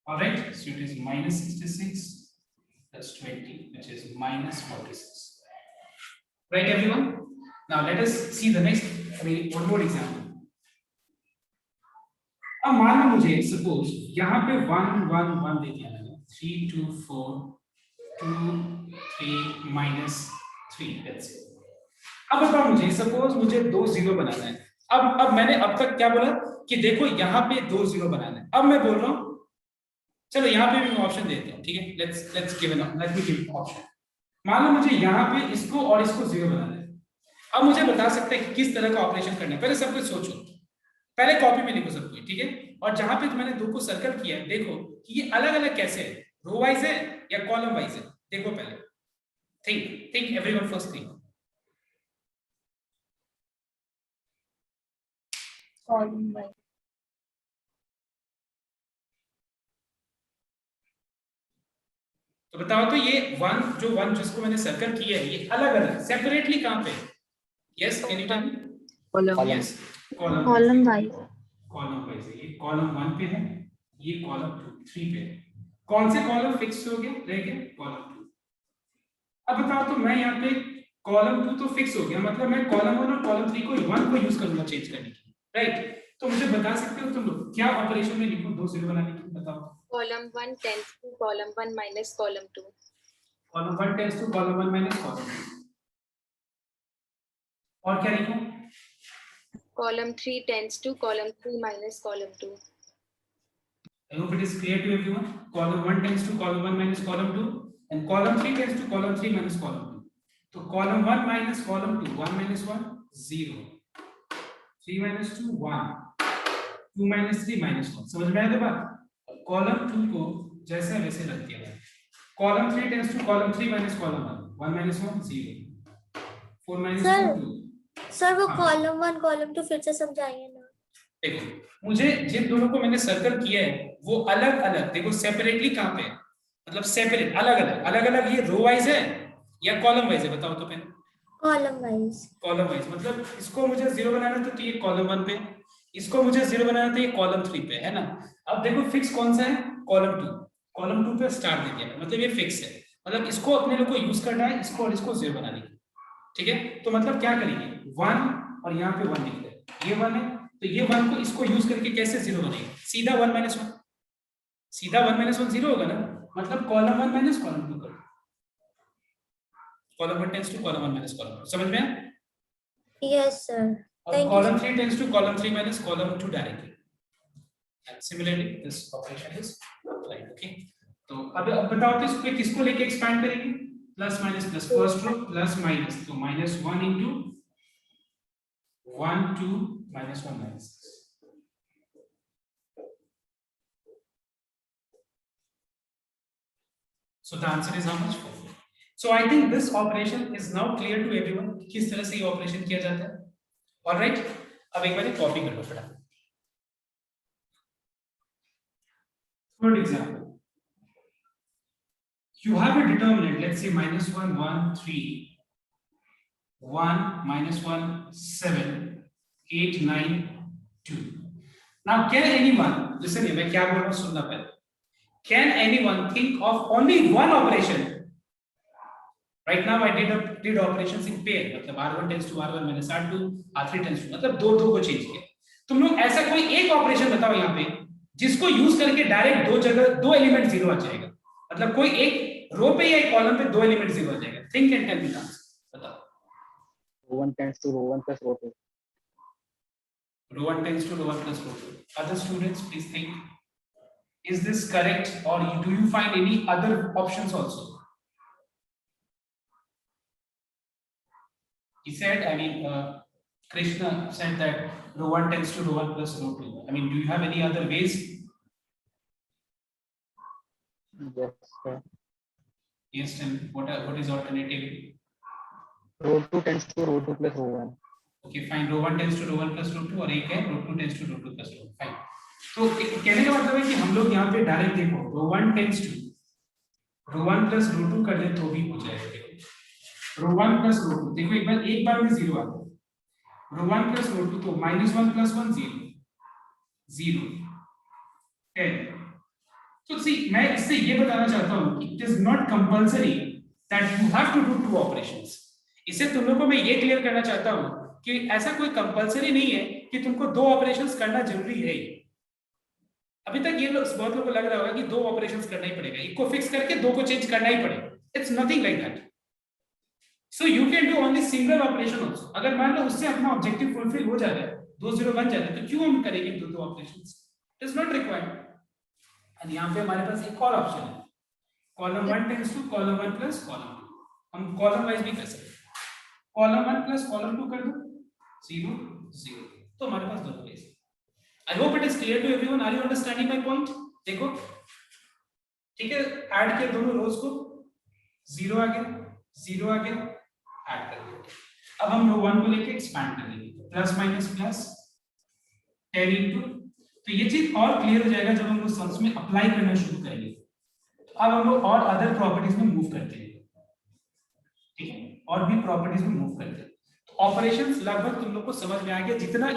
All right, so it is minus 66 plus 20, which is minus 46. Right, everyone? Now let us see the next, one more example. अब मान लो मुझे suppose यहाँ पे 1 1 1 दे दिया मैंने, 3 2 4 2 3 minus 3, let's say. अब बताओ मुझे suppose मुझे 2 0 बनाना है। अब मैंने अब तक क्या बोला कि देखो यहाँ पे 2 0 बनाना है। अब मैं बोल रहा हूँ चलो यहाँ पे भी मैं ऑप्शन देता हूँ, ठीक है? Let me give option. मान लो मुझे यहाँ पे इसको और इसको 0 बनाना है। अब मुझे बता सकते हैं कि किस तरह का ऑपरेशन करना है। पहले सब कुछ सोचो, पहले कॉपी में लिखो सब कुछ, ठीक है? और जहां पे मैंने 2 को सर्कल किया है, देखो कि ये अलग अलग कैसे है, रो वाइज है या कॉलम वाइज है। देखो पहले think everyone, first think. Column wise. तो बताओ तो ये 1 जिसको मैंने सर्कल किया है, ये अलग अलग सेपरेटली कहां पे? Yes, can you tell me? Column yes, column wise. Column wise है। ये कॉलम 1 पे है, ये कॉलम 2 3 पे है। कौन से कॉलम फिक्स हो गए? रह गए कॉलम 2। अब बताओ तो मैं यहाँ पे कॉलम 2 तो फिक्स हो गया, मतलब मैं कॉलम 1 और कॉलम 3 को 1 को यूज करूंगा चेंज करने के लिए, राइट? तो मुझे बता सकते हो तुम लोग क्या ऑपरेशन में लिखूं 2 0 बनाने के लिए? बताओ। Column 1 tends to column 1 minus column 2. Column 1 tends to column 1 minus column 2। और क्या लिखूं? Column 3 tends to column 3 minus column 2. I hope it is clear to everyone. Column 1 tends to column 1 minus column 2 and column 3 tends to column 3 minus column 2. So column 1 minus column 2, 1 minus 1 0, 3 minus 2 1, 2 minus 3 minus 1. समझ में आया तो बात? Column 2 को जैसे वैसे रख दिया है। Column 3 tends to column 3 minus column 1, 1 minus 1 0, 4 minus 2 2। Sir वो हाँ। कॉलम 1 कॉलम 2 फिर से समझाइए ना। देखो मुझे जिन दोनों को मैंने सर्कल किया है वो अलग अलग, देखो सेपरेटली कहां पे है, मतलब सेपरेट अलग अलग ये रो वाइज है या कॉलम वाइज है? बताओ तो पहले। Column wise. कॉलम वाइज मतलब इसको मुझे 0 बनाना था तो ये कॉलम 1 पे, इसको मुझे 0 बनाना था ये कॉलम 3 पे, है ना? अब देखो फिक्स कौन सा है? कॉलम 2। कॉलम 2 पे स्टार दे दिया, मतलब ये फिक्स है, मतलब इसको अपने लोग को यूज करना है, इसको और इसको 0 बनाने की, ठीक है? तो मतलब क्या करेंगे, 1 और यहाँ पे 1 लिख दे, ये 1 है तो ये 1 को इसको यूज करके कैसे 0 बनेगा? सीधा 1 minus 1, सीधा 1 minus 1 0 होगा ना, मतलब कॉलम 1 माइनस कॉलम 2 कर, column 1 tends to column 1 minus column 2। समझ में आया? Yes sir. और column 3 tends to column 3 minus column 2 directly, and similarly this operation is applied. Okay, तो अब बताओ तो इसको किसको लेके एक्सपैंड करेंगे? Plus minus plus, first row plus minus, तो minus 1 into 1 2 minus 1 minus 6. So the answer is how much? 4. So I think this operation is now clear to everyone किस तरह से ये ऑपरेशन किया जाता है। ऑलराइट, अब एक बार कॉपी कर लो फटाफट। Third example, you have a determinant, let's say minus 1 1 3 1 minus 1 7 8 9 2. Now can anyone listen here, मैं क्या बोल रहा हूँ सुनना पहले। Can anyone think of only one operation? Right now I did operations in pair, मतलब R1 tends to R1 minus R2, R3 tends to, मतलब दो को चेंज किया। तुम लोग ऐसा कोई एक ऑपरेशन बताओ यहाँ पे जिसको यूज करके डायरेक्ट दो जगह दो एलिमेंट 0 आ जाएगा, मतलब कोई एक रो पे या एक कॉलम पे दो एलिमेंट 0 आ जाएगा। Think and tell me the answer, बताओ। Row 1 tends to row 1 plus row 2, row 1 tends to row 1 plus row 2. Other students please think, is this correct or do you find any other options also? He said, I mean, Krishna said that rho 1 tends to rho 1 plus rho 2. I mean, do you have any other ways? Yes, sir. Yes, tell me. What is alternative? Rho 2 tends to rho 2 plus rho 1. Okay, fine. Rho 1 tends to rho 1 plus rho 2 और एक है rho 2 tends to rho 2 plus rho 1. Fine. तो कहने का मतलब है कि हम लोग यहाँ पे डायरेक्ट देखो rho 1 tends to rho 1 plus rho 2 कर दे तो भी हो जाएगा. देखो rho 1 plus rho 2 देखो एक बार में जीरो आ गया. rho 1 plus rho 2 तो -1 plus 1 0 10. तो सी मैं इससे ये बताना चाहता हूँ कि it is not compulsory that you have to do two operations. इससे तुम लोगों को मैं ये क्लियर करना चाहता हूँ कि ऐसा कोई कंपल्सरी नहीं है कि तुमको दो ऑपरेशंस करना जरूरी है. अभी तक ये लोग बहुत लोगों को लग रहा होगा कि दो ऑपरेशंस करना ही पड़ेगा, एक को फिक्स करके दो को चेंज करना ही पड़ेगा. It's nothing like that. So you can do only single operation also. अगर मान लो उससे अपना ऑब्जेक्टिव फुलफिल हो जाता है, 2 0 बन जाता है, तो क्यों हम करेंगे दो operations? It is not required. और यहाँ पे हमारे पास एक और ऑप्शन है, column 1 tends to column 1 plus column 2. हम कॉलम वाइज भी कर सकते हैं. कॉलम 1 प्लस कॉलम 2 कर दो 0 0. तो हमारे पास दोनों case. I hope it is clear to everyone. Are you understanding my point? देखो ठीक है, ऐड किया दोनों रोज को, 0 आ गया, 0 आ गया, ऐड कर दिया. अब हम रो 1 को लेके एक्सपैंड कर देंगे, प्लस माइनस प्लस 10 इनटू. तो ये चीज और क्लियर हो जाएगा जब हम लोग सम्स में अप्लाई करना शुरू करेंगे. तो अब हम लोग और अदर प्रॉपर्टीज में मूव करते हैं. ठीक है, और भी प्रॉपर्टीज में मूव करते हैं. तो ऑपरेशंस लगभग तुम लोग को समझ में आ गया. जितना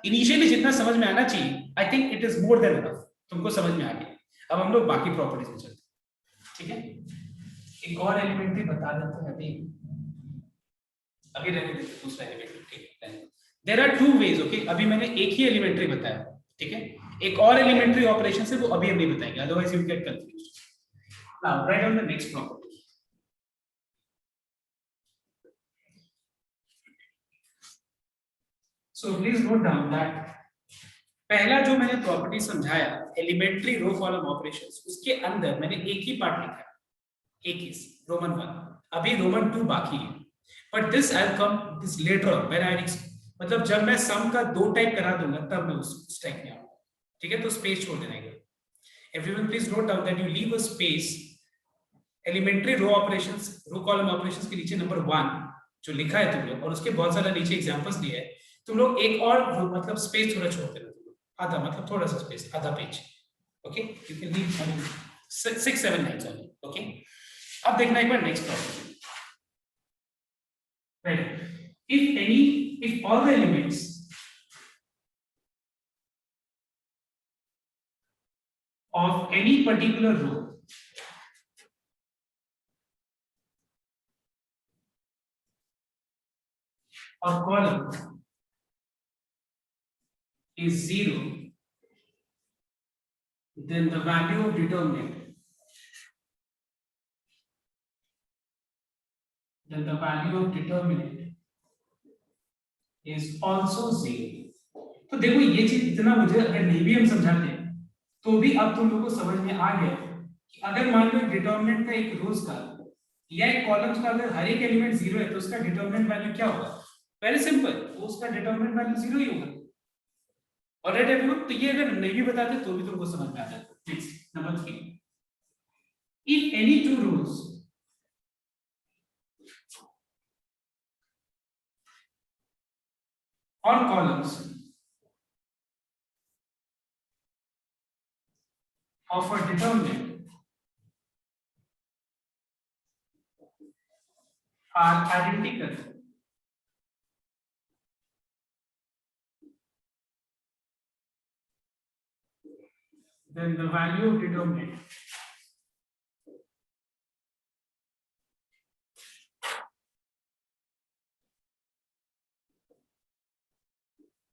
इनिशियली जितना समझ में आना चाहिए, I think it is more than enough. तुमको समझ में आ गया. अब हम लोग बाकी प्रॉपर्टीज में चलते हैं. ठीक है, एक और एलिमेंट्री बता देते हैं. अभी रहने देते दूसरा एलिमेंट्री. ठीक है, there are two ways. Okay, अभी मैंने एक ही एलिमेंट्री बताया. ठीक है, एक और एलिमेंट्री ऑपरेशन से वो अभी हम नहीं बताएंगे, otherwise you get confused. Now right on the next property. So please note down that पहला जो मैंने प्रॉपर्टी समझाया एलिमेंट्री रो कॉलम ऑपरेशंस, उसके अंदर मैंने एक ही पार्ट लिखा, एक ही रोमन 1. अभी रोमन 2 बाकी है. But this I will come this later on when I मतलब जब मैं सम का 2 टाइप करा दूंगा तब मैं उस टाइप में आऊंगा. ठीक है, तो स्पेस छोड़ देना है. Everyone please note down that you leave a space. Elementary row operations, row column operations के नीचे नंबर 1 जो लिखा है तुम लोग, और उसके बहुत सारा नीचे एग्जांपल्स दिए हैं. तुम लोग एक और मतलब स्पेस थोड़ा छोड़ देना, आधा मतलब थोड़ा सा स्पेस, आधा page. Okay, you can leave 6-7 lines only. Okay, अब देखना एक बार next problem. Right, if all the elements of any particular row or column is 0, then the value of determinant is also 0. तो देखो ये चीज इतना मुझे अगर नहीं भी हम समझाते हैं तो भी अब तुम लोगों को समझ में आ गया कि अगर मान लो डिटरमिनेंट का एक रोज का या एक कॉलम्स का अगर हर एक एलिमेंट 0 है तो उसका डिटरमिनेंट वैल्यू क्या होगा? वेरी सिंपल, उसका डिटरमिनेंट वैल्यू 0 ही होगा. ऑलराइट एवरीवन, तो ये अगर नहीं भी बताते तो भी तुमको समझ में आ जाता. Next number 3, if any two rows or columns of a determinant are identical, then the value of determinant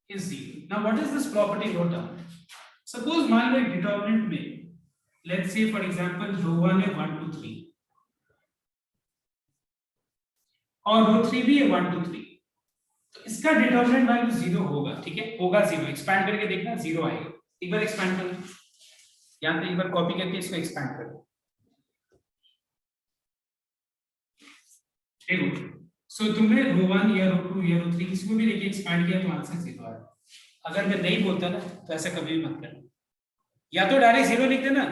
is 0. Now what is this property wrote down? Suppose मान लो एक determinant में let's say for example रो 1 है 1 2 3 और रो 3 भी है 1 2 3. तो इसका determinant value 0 होगा. ठीक है, होगा 0. एक्सपैंड करके देखना 0 आएगा. एक बार एक्सपैंड करो, यहां पे एक बार कॉपी करके इसको एक्सपैंड करो. देखो सो तुमने रो 1 या रो 2 या रो 3 किसी को भी लेके एक्सपैंड किया तो आंसर 0 आया। अगर मैं नहीं बोलता ना तो ऐसा कभी भी मत करना, या तो डायरेक्ट 0 लिख देना,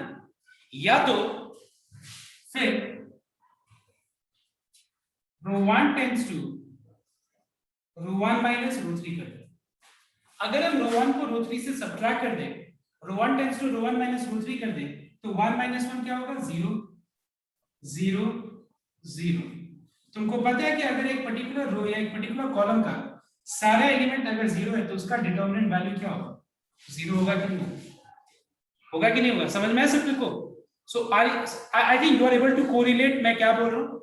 या तो फिर row 1 tends to row 1 minus row 3 कर दे। अगर हम रो 1 को रो 3 से सब्ट्रैक्ट कर दे, row 1 tends to row 1 minus row 3 कर दे, तो 1 माइनस 1 क्या होगा? 0 0 0। तुमको पता है कि अगर एक पर्टिकुलर रो या एक पर्टिकुलर कॉलम का सारा एलिमेंट अगर 0 है तो उसका डिटरमिनेंट वैल्यू क्या होगा? 0 होगा कि नहीं होगा? कि नहीं होगा? समझ में आया सब को? So I think you are able to correlate मैं क्या बोल रहा हूँ।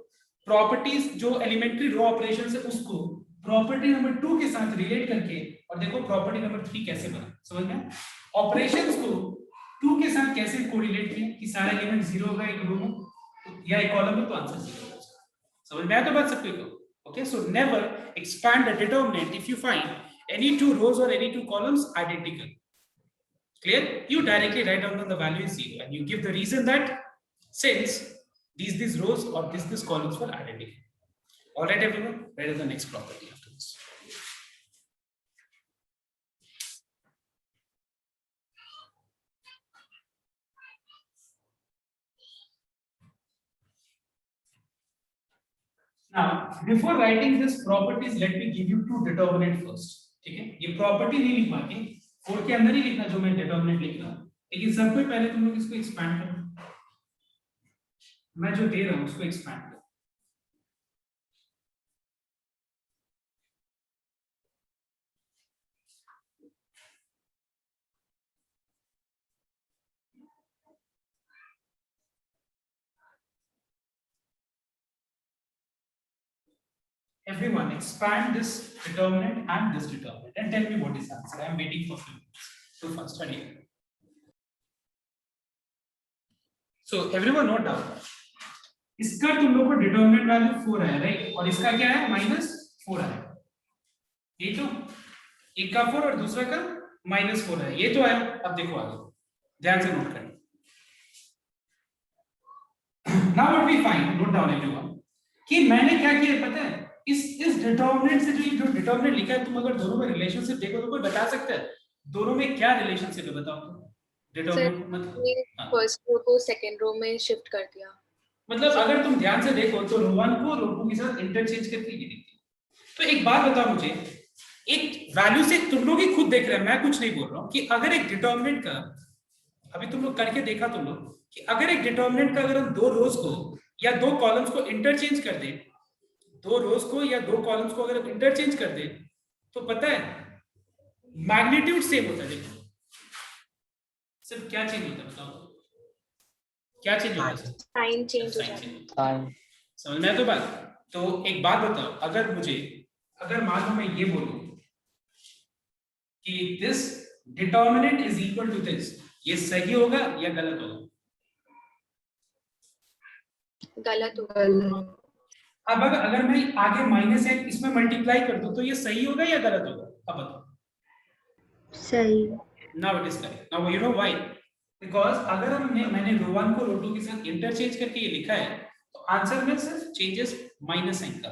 प्रॉपर्टीज जो एलिमेंट्री रो ऑपरेशन है उसको प्रॉपर्टी नंबर 2 के साथ रिलेट करके, और देखो प्रॉपर्टी नंबर 3 कैसे बना, समझ में? ऑपरेशंस को 2 के साथ कैसे कोरिलेट किया कि सारा एलिमेंट 0 होगा एक रो में या एक कॉलम में, तो आंसर 0 होगा। समझ में आया तो बात सबको को? Okay, so never expand the determinant if you find any two rows or any two columns identical. Clear? You directly write down the value is 0 and you give the reason that since these rows or these columns were identical. All right, everyone, write the next property after this. Now, before writing this properties, let me give you two determinant first. ठीक है, ये property नहीं लिखवा के 4 के अंदर ही लिखना जो मैं डिटरमिनेंट लिख रहा हूं, लेकिन सबसे पहले तुम लोग इसको एक्सपैंड करो। मैं जो दे रहा हूं उसको एक्सपैंड करो। Everyone, expand this determinant and this determinant and tell me what is the answer. I am waiting for you to first study. So everyone note down. इसका तुम लोग को डिटरमिनेंट वैल्यू 4 आया, राइट? और इसका क्या है? -4 आया। ये तो एक का 4 और दूसरा का -4 है, ये तो आया। अब देखो आगे, ध्यान से नोट करना। Now what we find, note down everyone, कि मैंने क्या किया पता है? इस डिटरमिनेंट से जो डिटरमिनेंट लिखा है, तुम अगर दोनों में रिलेशनशिप देखो तो कोई बता सकता है दोनों में क्या रिलेशनशिप है? बताओ तो। डिटरमिनेंट मतलब फर्स्ट रो को सेकंड रो में शिफ्ट कर दिया। मतलब अगर तुम ध्यान से देखो तो रो 1 को रो 2 के साथ इंटरचेंज करके ये दिखती है। तो एक बात बताओ मुझे, एक वैल्यू से तुम लोग ही खुद देख रहे हैं, मैं कुछ नहीं बोल रहा हूं, कि अगर एक डिटरमिनेंट का, अभी तुम लोग करके देखा तुम लोग, कि अगर एक डिटरमिनेंट का अगर हम 2 रोज को या 2 कॉलम्स को इंटरचेंज कर दें, 2 रोज को या 2 कॉलम्स को अगर इंटरचेंज कर दे, तो पता है मैग्नीट्यूड सेम होता है। देखो सिर्फ क्या चेंज होता है बताओ, क्या चेंज होता है? साइन चेंज हो जाता है। समझ में आया तो बात? तो एक बात बताओ, अगर मान लो मैं ये बोलूं कि this determinant is equal to this, ये सही होगा या गलत होगा? गलत होगा। अब अगर मैं आगे -1 इसमें मल्टीप्लाई कर दूं तो ये सही होगा या गलत होगा? अब बताओ। सही। Now it is correct. Now you know why? Because अगर मैंने रो 1 को रो 2 के साथ इंटरचेंज करके ये लिखा है, तो आंसर में सिर्फ चेंजेस -साइन का,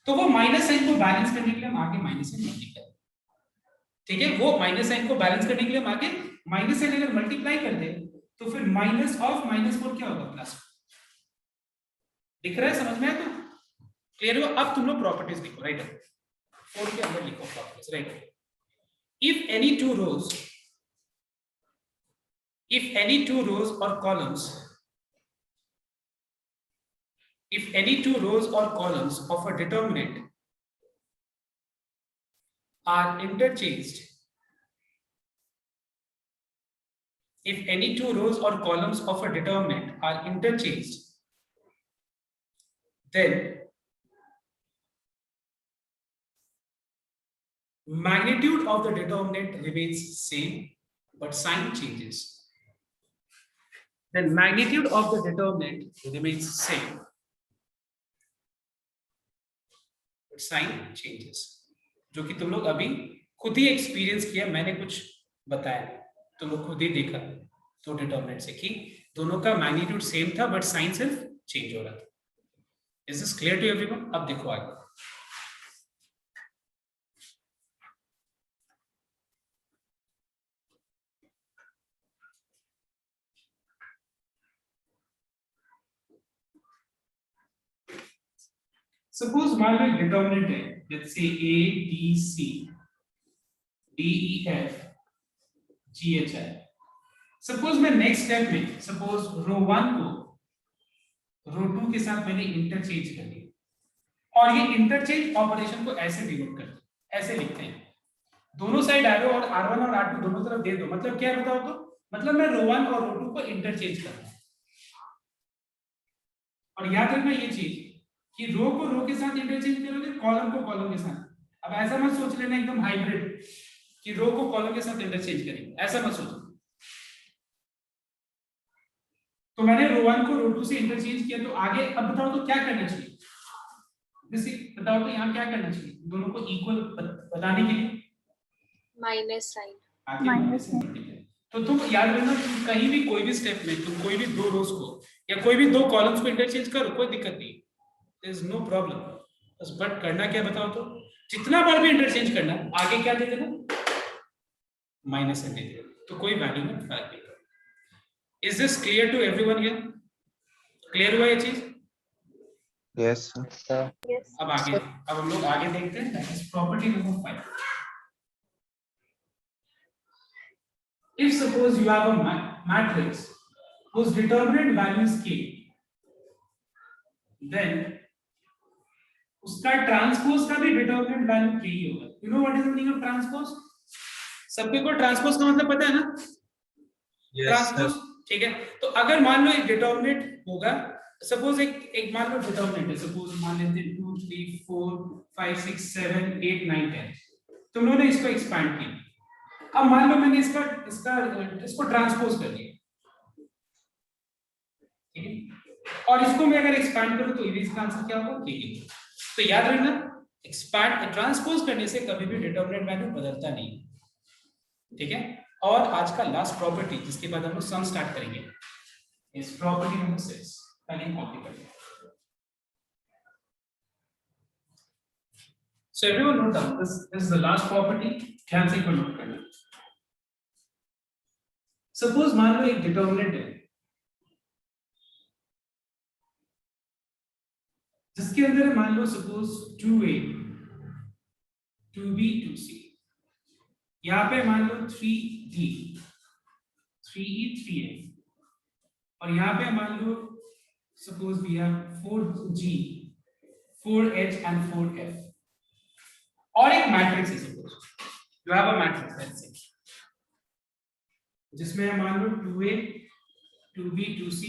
तो वो -साइन को बैलेंस करने के लिए हम आगे -साइन मल्टीप्लाई, ठीक है? वो -साइन को बैलेंस करने के लिए हम आगे -साइन अगर मल्टीप्लाई कर दे तो फिर माइनस ऑफ -4 क्या होगा? प्लस। दिख रहा है? समझ में आया? तो क्लियर हुआ? अब तुम लोग प्रॉपर्टीज लिखो, राइट? 4 के अंदर लिखो properties, right? If any two rows or columns of a determinant are interchanged, if any two rows or columns of a determinant are interchanged, then magnitude of the determinant remains same but sign changes. Then magnitude of the determinant remains same but sign changes. जो कि तुम लोग अभी खुद ही experience किया, मैंने कुछ बताया, तुम लोग खुद ही देखा तो डिटरमिनेंट से कि दोनों का मैग्नीट्यूड सेम था बट साइन सिर्फ चेंज हो रहा था। Is this clear to everyone? अब देखो आगे। सपोज मान लो डिटर्मिनेंट है, let's say A B C D E F G H I। Suppose मैं नेक्स्ट स्टेप में सपोज रो 1 को रो 2 के साथ मैंने इंटरचेंज कर दिया और ये इंटरचेंज ऑपरेशन को ऐसे डिनोट करते हैं, ऐसे लिखते हैं, दोनों साइड एरो और R1 और R2 दोनों तरफ दे दो। मतलब क्या बताओ तो, मतलब मैं रो 1 और रो 2 को इंटरचेंज कर रहा हूं। और याद रखना ये चीज कि रो को रो के साथ इंटरचेंज करोगे, कॉलम को कॉलम के साथ। अब ऐसा मत सोच लेना एकदम हाइब्रिड कि रो को कॉलम के साथ इंटरचेंज करेंगे, ऐसा मत सोचो। तो मैंने रो 1 को रो 2 से इंटरचेंज किया, तो आगे अब बताओ तो क्या करना चाहिए, जैसे बताओ तो यहाँ क्या करना चाहिए दोनों को इक्वल बताने के लिए? Minus sign. माइनस तो तुम याद रखना, तुम कहीं भी कोई भी स्टेप में तुम कोई भी दो रोज को या कोई भी दो कॉलम्स को इंटरचेंज करो, कोई दिक्कत नहीं, देयर इज नो प्रॉब्लम। बस बट करना क्या बताओ तो, जितना बार भी इंटरचेंज करना आगे क्या दे देना, माइनस दे देना, तो कोई वैल्यू में फर्क नहीं। Is this clear to everyone here? Clear हुआ ये चीज? Yes, sir. अब आगे, अब हम लोग आगे देखते हैं, that is property number 5। If suppose you have a matrix whose determinant value is k, then उसका ट्रांसपोज का भी डिटरमिनेंट वैल्यू k ही होगा। You know what is the meaning of transpose? सबके को ट्रांसपोज का मतलब पता है ना? Yes, ट्रांसपोज, ठीक है। तो अगर मान लो एक डिटरमिनेंट होगा, सपोज एक मान लो डिटरमिनेंट है, सपोज मान लेते हैं 2 3 4 5 6 7 8 9 10। तुम लोगों ने इसको एक्सपैंड किया, अब मान लो मैंने इसको ट्रांसपोज कर दिया, ठीक है, और इसको मैं अगर एक्सपैंड करूं तो इसका आंसर क्या होगा, ठीक है। तो याद रखना, एक्सपैंड ट्रांसपोज करने से कभी भी डिटरमिनेंट वैल्यू बदलता नहीं, ठीक है। और आज का लास्ट प्रॉपर्टी जिसके बाद हम लोग सम स्टार्ट करेंगे इस प्रॉपर्टी नंबर 6, पहले कॉपी करेंगे। So everyone note down, this is the last property, ध्यान से नोट करना। सपोज मान लो एक डिटरमिनेंट है जिसके अंदर मान लो सपोज 2a 2b 2c, यहाँ पे मान लो 3d 3e 3f, और यहाँ पे मान लो suppose we have 4g 4h and 4f, और एक मैट्रिक्स है, suppose you have a matrix let's say जिसमें मान लो 2a 2b 2c,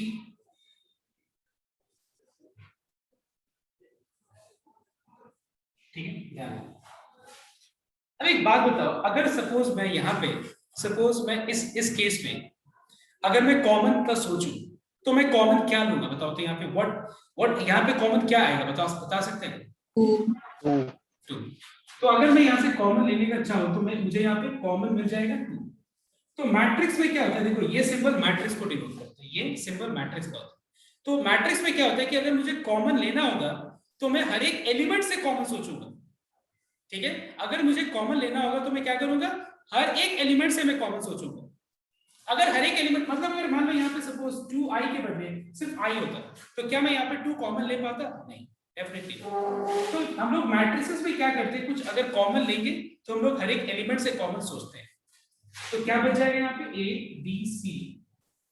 ठीक है। अब एक बात बताओ, अगर सपोज मैं यहाँ पे सपोज मैं इस केस में अगर मैं कॉमन का सोचूं तो मैं कॉमन क्या लूंगा बताओ तो, यहाँ पे व्हाट यहाँ पे कॉमन क्या आएगा बता सकते हैं? 2। तो अगर मैं यहाँ से कॉमन लेने का चाहूँ तो मुझे यहाँ पे कॉमन मिल जाएगा 2। तो मैट्रिक्स में क्या होता है, देखो ये सिंबल मैट्रिक्स को डिनोट करता है, ये सिंबल मैट्रिक्स का होता है। तो मैट्रिक्स में क्या होता है कि अगर मुझे कॉमन लेना होगा तो मैं हर एक एलिमेंट से कॉमन सोचूंगा, ठीक है। अगर मुझे कॉमन लेना होगा तो मैं क्या करूंगा, हर एक एलिमेंट से मैं कॉमन सोचूंगा। अगर हर एक एलिमेंट मतलब अगर मान लो यहाँ पे सपोज 2i के बदले सिर्फ i होता तो क्या मैं यहाँ पे 2 कॉमन ले पाता? नहीं, डेफिनेटली। तो हम लोग मैट्रिसेस में क्या करते हैं, कुछ अगर कॉमन लेंगे तो हम लोग हर एक एलिमेंट से कॉमन सोचते हैं। तो क्या बच जाएगा यहाँ पे a b c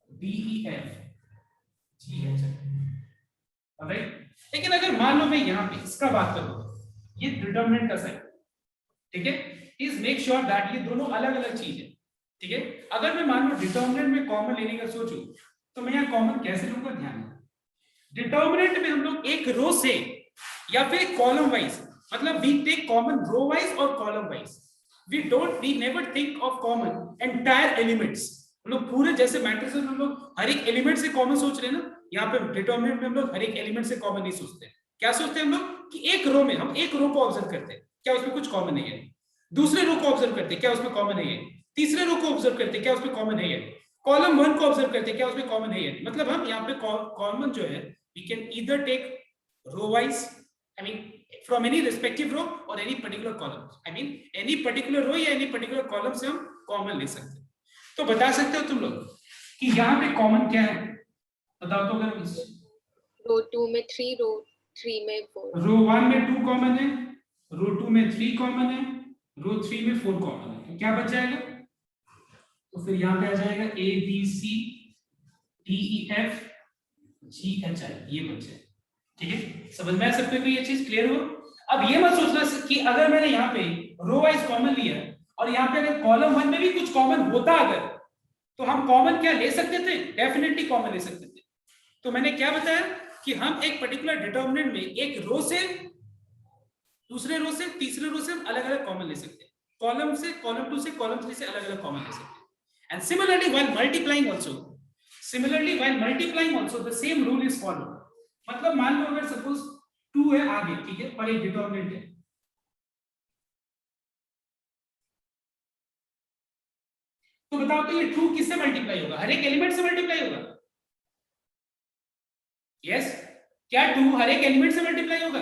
d e f g h i। लेकिन अगर मान लो मैं यहाँ पे इसका बात करूँ, ये डिटरमिनेंट का साइन, ठीक है, प्लीज मेक श्योर दैट ये दोनों अलग अलग चीज है, ठीक है। अगर मैं मान लो डिटरमिनेंट में कॉमन लेने का सोचूं तो मैं यहाँ कॉमन कैसे लूंगा, ध्यान दें। डिटरमिनेंट में हम लोग एक रो से या फिर कॉलम वाइज, मतलब we take common row wise और column wise, we never think of common entire elements. हम लोग पूरे जैसे मैट्रिक्स में हम लोग हर एक एलिमेंट से कॉमन सोच रहे हैं ना, यहाँ पे डिटरमिनेंट में हम लोग हर एक एलिमेंट से कॉमन नहीं सोचते। क्या सोचते हैं हम लोग कि एक रो में हम एक रो को ऑब्जर्व करते हैं, क्या उसमें कुछ कॉमन नहीं है, दूसरे रो को ऑब्जर्व करते हैं, क्या उसमें कॉमन नहीं है, तीसरे रो को ऑब्जर्व करते हैं, क्या उसमें कॉमन नहीं है, कॉलम 1 को ऑब्जर्व करते हैं, क्या उसमें कॉमन नहीं है। मतलब हम यहाँ पे कॉमन जो है we can either take row wise, I mean from any respective row और any particular column, I mean any particular row या एनी पर्टिकुलर कॉलम से हम कॉमन ले सकते हैं। तो बता सकते हो तुम लोग कि यहाँ पे कॉमन क्या है, बताओ तो। अगर रो 2 में 3 रो 3 में 4 रो 1 में 2 कॉमन है, रो 2 में 3 कॉमन है, रो 3 में 4 कॉमन है, तो क्या बच जाएगा? तो फिर यहाँ पे आ जाएगा A B C D E F G H I, ये बच जाए। ठीक है, समझ में आ सकते हो? ये चीज क्लियर हो? अब ये मत सोचना कि अगर मैंने यहाँ पे रो वाइज कॉमन लिया और यहाँ पे अगर कॉलम 1 में भी कुछ कॉमन होता अगर, तो हम कॉमन क्या ले सकते थे? डेफिनेटली कॉमन ले सकते थे। तो मैंने क्या बताया कि हम एक पर्टिकुलर डिटरमिनेंट में एक रो से दूसरे रो से तीसरे रो से हम अलग अलग कॉमन ले सकते हैं, कॉलम से कॉलम 2 से कॉलम 3 से अलग अलग कॉमन ले सकते हैं। And similarly while multiplying also the same rule is followed. मतलब मान लो अगर सपोज 2 है आगे, ठीक है, और एक डिटरमिनेंट है, तो बताओ तो ये 2 किससे मल्टीप्लाई होगा? हर एक एलिमेंट से मल्टीप्लाई होगा। यस, क्या 2 हर एक एलिमेंट से मल्टीप्लाई होगा?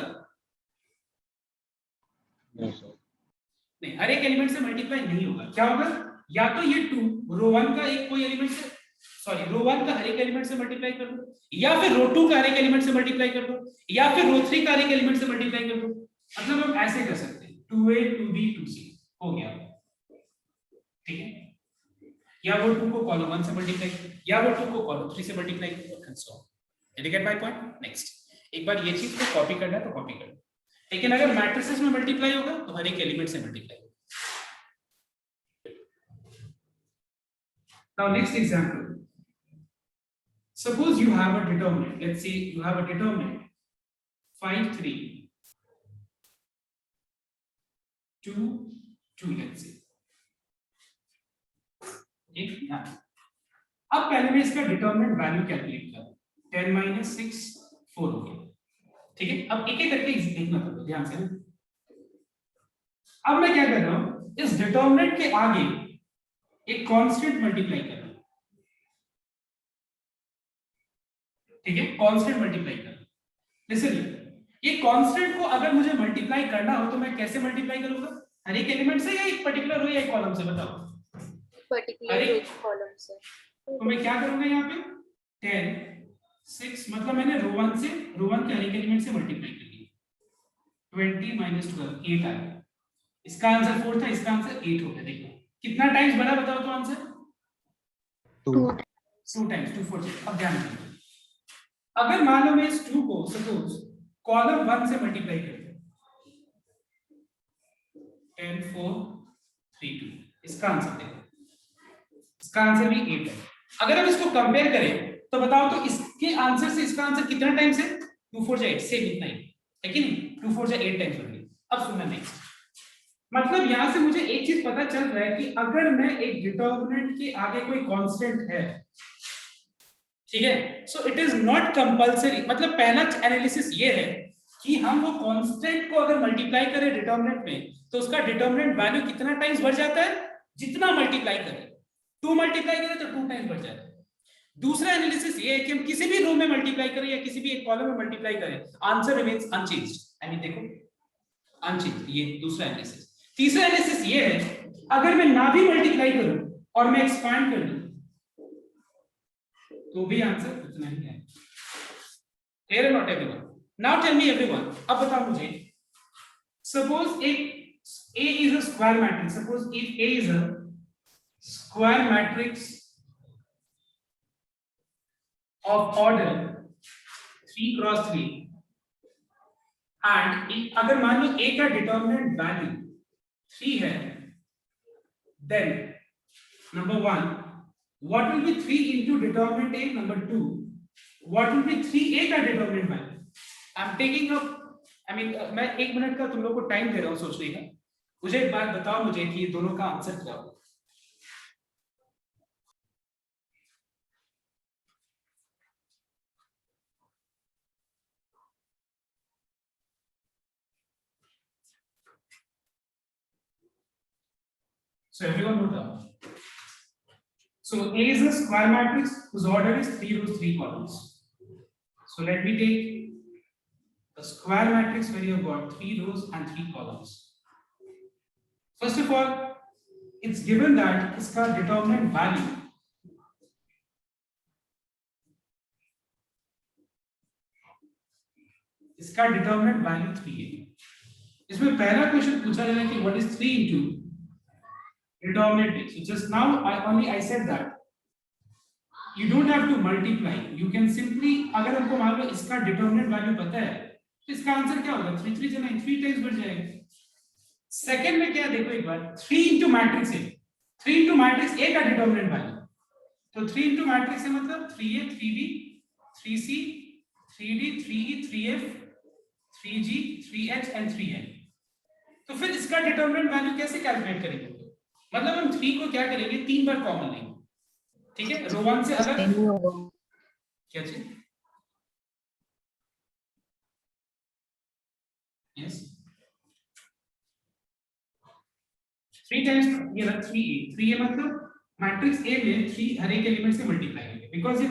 नहीं, हर एक एलिमेंट से मल्टीप्लाई नहीं होगा। क्या होगा? या तो ये 2 रो 1 का एक कोई एलिमेंट से, सॉरी रो 1 का हर एक एलिमेंट से मल्टीप्लाई कर दो, या फिर रो 2 का हर एक एलिमेंट से मल्टीप्लाई कर दो, या फिर रो 3 का हर एक एलिमेंट से मल्टीप्लाई कर दो। मतलब हम ऐसे कर सकते हैं 2a 2b 2c हो गया, ठीक है, या वो 2 को कॉलम 1 से मल्टीप्लाई, या वो 2 को कॉलम 3 से मल्टीप्लाई कर, and so on. Did you get my point? Next, एक बार ये चीज को कॉपी करना है तो कॉपी कर लो, लेकिन अगर मैट्रिसेस में मल्टीप्लाई होगा तो हर एक एलिमेंट से मल्टीप्लाई होगा। Now next example, suppose you have a determinant, let's say you have a determinant 5 3 2 2, let's say, एक यहाँ। अब पहले मैं इसका डिटरमिनेंट वैल्यू कैलकुलेट करूं, 10 - 6 4 हो गया, ठीक है। अब एक एक करके देखना पड़ेगा ध्यान से। अब मैं क्या कर रहा हूं, इस डिटरमिनेंट के आगे एक कांस्टेंट मल्टीप्लाई कर रहा हूं, ठीक है, कांस्टेंट मल्टीप्लाई कर रहा हूं। लिसन, ये कांस्टेंट को अगर मुझे मल्टीप्लाई करना हो तो मैं कैसे मल्टीप्लाई करूंगा? हर एक एलिमेंट से या एक पर्टिकुलर रो या एक कॉलम से? बताओ। पर्टिकुलर रो कॉलम से। तो मैं क्या करूंगा यहाँ पे 10 6, मतलब मैंने रो 1 के हर एक एलिमेंट से मल्टीप्लाई कर लिया, 20 - 12 8 आया। इसका आंसर 4 था, इसका आंसर 8 हो गया। देखो कितना टाइम्स बढ़ा, बताओ तो आंसर 2 टाइम्स 2 4 6। अब ध्यान दीजिए, अगर मान लो मैं इस 2 को सपोज कॉलम 1 से मल्टीप्लाई कर दूं, 10 4 3 2, इसका आंसर देखो, इसका आंसर भी 8 है। अगर हम इसको कंपेयर करें तो बताओ तो इसके आंसर से इसका आंसर कितना टाइम्स है? 2 4 8, सेम इतना ही है कि नहीं? 2 4 8 टाइम्स हो गई। अब सुनना नेक्स्ट, मतलब यहां से मुझे एक चीज पता चल रहा है कि अगर मैं एक डिटरमिनेंट के आगे कोई कांस्टेंट है, ठीक है, so it is not compulsory. मतलब पहला एनालिसिस ये है कि हम वो कांस्टेंट को अगर मल्टीप्लाई करें डिटरमिनेंट में तो उसका डिटरमिनेंट वैल्यू कितना टाइम्स बढ़ जाता है? जितना मल्टीप्लाई करें, 2 मल्टीप्लाई करें तो 2 टाइम्स बढ़ जाता है। दूसरा एनालिसिस ये है कि हम किसी भी रो में मल्टीप्लाई करें या किसी भी एक कॉलम में मल्टीप्लाई करें, answer remains unchanged. I mean देखो अनचेंज्ड, ये दूसरा एनालिसिस। तीसरा एनालिसिस ये है अगर मैं ना भी मल्टीप्लाई करूं और मैं एक्सपांड कर दूं तो भी आंसर उतना ही है। क्लियर है not everyone? Now tell me everyone, अब बताओ मुझे, सपोज एक A is a square matrix, suppose if A is a square matrix of order 3 × 3 and अगर मान लो A का डिटरमिनेंट वैल्यू 3 है, then number 1 what will be 3 into determinant A? Number 2 what will be 3A का determinant value? I am taking up, I mean मैं 1 minute का तुम लोगों को टाइम दे रहा हूं सोचने का। मुझे एक बात बताओ मुझे कि ये दोनों का आंसर क्या होगा? So everyone note down. So A is a square matrix whose order is 3 rows 3 columns. So let me take a square matrix where you have got 3 rows and 3 columns. First of all, it's given that इसका determinant value इसका determinant value 3 है। इसमें पहला question पूछा जाएगा कि what is 3 into determinant. So just now I said that you don't have to multiply, you can simply, अगर हमको मान लो इसका डिटर्मिनेंट वैल्यू पता है तो इसका आंसर क्या होगा, 3 3 9, 3 टाइम्स बढ़ जाएगा। सेकंड में क्या, देखो एक बार, 3 into मैट्रिक्स है, 3 into मैट्रिक्स A का डिटर्मिनेंट वैल्यू, तो 3 into मैट्रिक्स है मतलब 3A 3B 3C 3D 3E 3F 3G 3H and 3N। तो फिर इसका डिटर्मिनेंट वैल्यू कैसे कैलकुलेट करेंगे, मतलब हम 3 को क्या करेंगे, 3 बार कॉमन लेंगे, ठीक है, रो 1 से अलग क्या चीज, यस 3 टाइम्स ये रहा 3A मतलब मैट्रिक्स A में 3 हर एक एलिमेंट से मल्टीप्लाई करेंगे, बिकॉज़ ये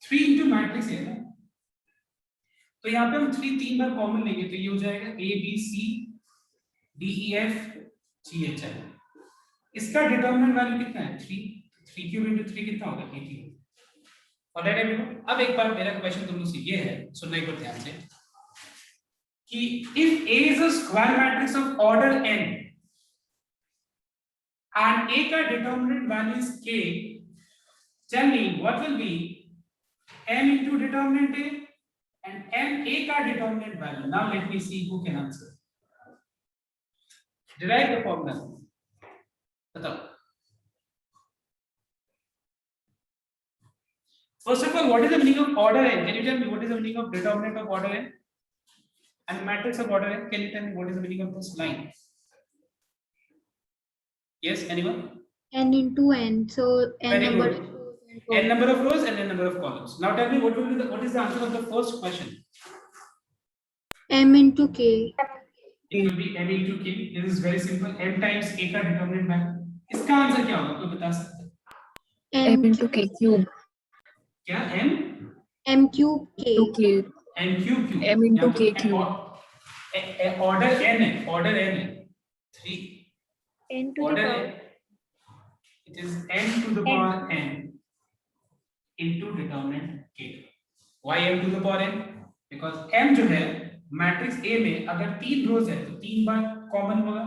3 into मैट्रिक्स है ना, तो यहाँ पे हम 3 3 बार कॉमन लेंगे, तो ये हो जाएगा A B C D E F G H I। इसका डिटर्मिनेंट वैल्यू कितना है, 3 3 into 3 कितना होगा, 18। ऑलराइट एवरीवन, अब एक बार मेरा क्वेश्चन तुम लोग से ये है, सुनना एक बार ध्यान से, कि if A is a square matrix of order n and A का determinant value is k, tell me what will be m into determinant A and m A का determinant value। Now let me see who can answer। Derive the formula, बताओ। First of all, what is the meaning of order n? Can you tell me what is the meaning of determinant of order n and matrix of order n? Can you tell me what is the meaning of this line? Yes, anyone? n into n, so n Very number good. of rows and N columns. number of rows and n number of columns. Now tell me what is the answer of the first question? m into k. It will be m into k. This is very simple. M times a का determinant value. इसका answer क्या होगा, कोई बता सकता है? m into k cube. क्या m? m cube k. cube. n cube M into यहाँ k पे cube. order n है, order n है 3 n to the order power n, it is n to the power n into determinant k। why m to the power n? because m जो है matrix A में अगर 3 रोज है तो 3 बार common होगा,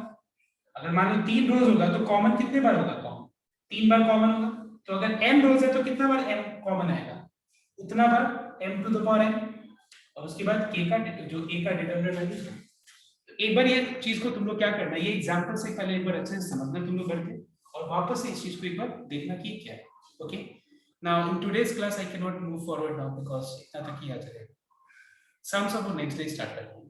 अगर मान लो 3 रोज होगा तो कॉमन कितने बार होगा, कॉमन 3 बार कॉमन होगा, तो अगर m रोज है तो कितना बार m कॉमन आएगा, उतना बार m to the power n, और उसके बाद k का जो a का डिटरमिनेंट वैल्यू। एक बार ये चीज को तुम लोग क्या करना है, ये एग्जांपल से पहले एक बार अच्छे से समझना तुम लोग करके, और वापस से इस चीज को एक बार देखना कि क्या है। Okay, now in today's class I can not move forward now because इतना तक ही आ जाएगा, sums of next day start करते हैं।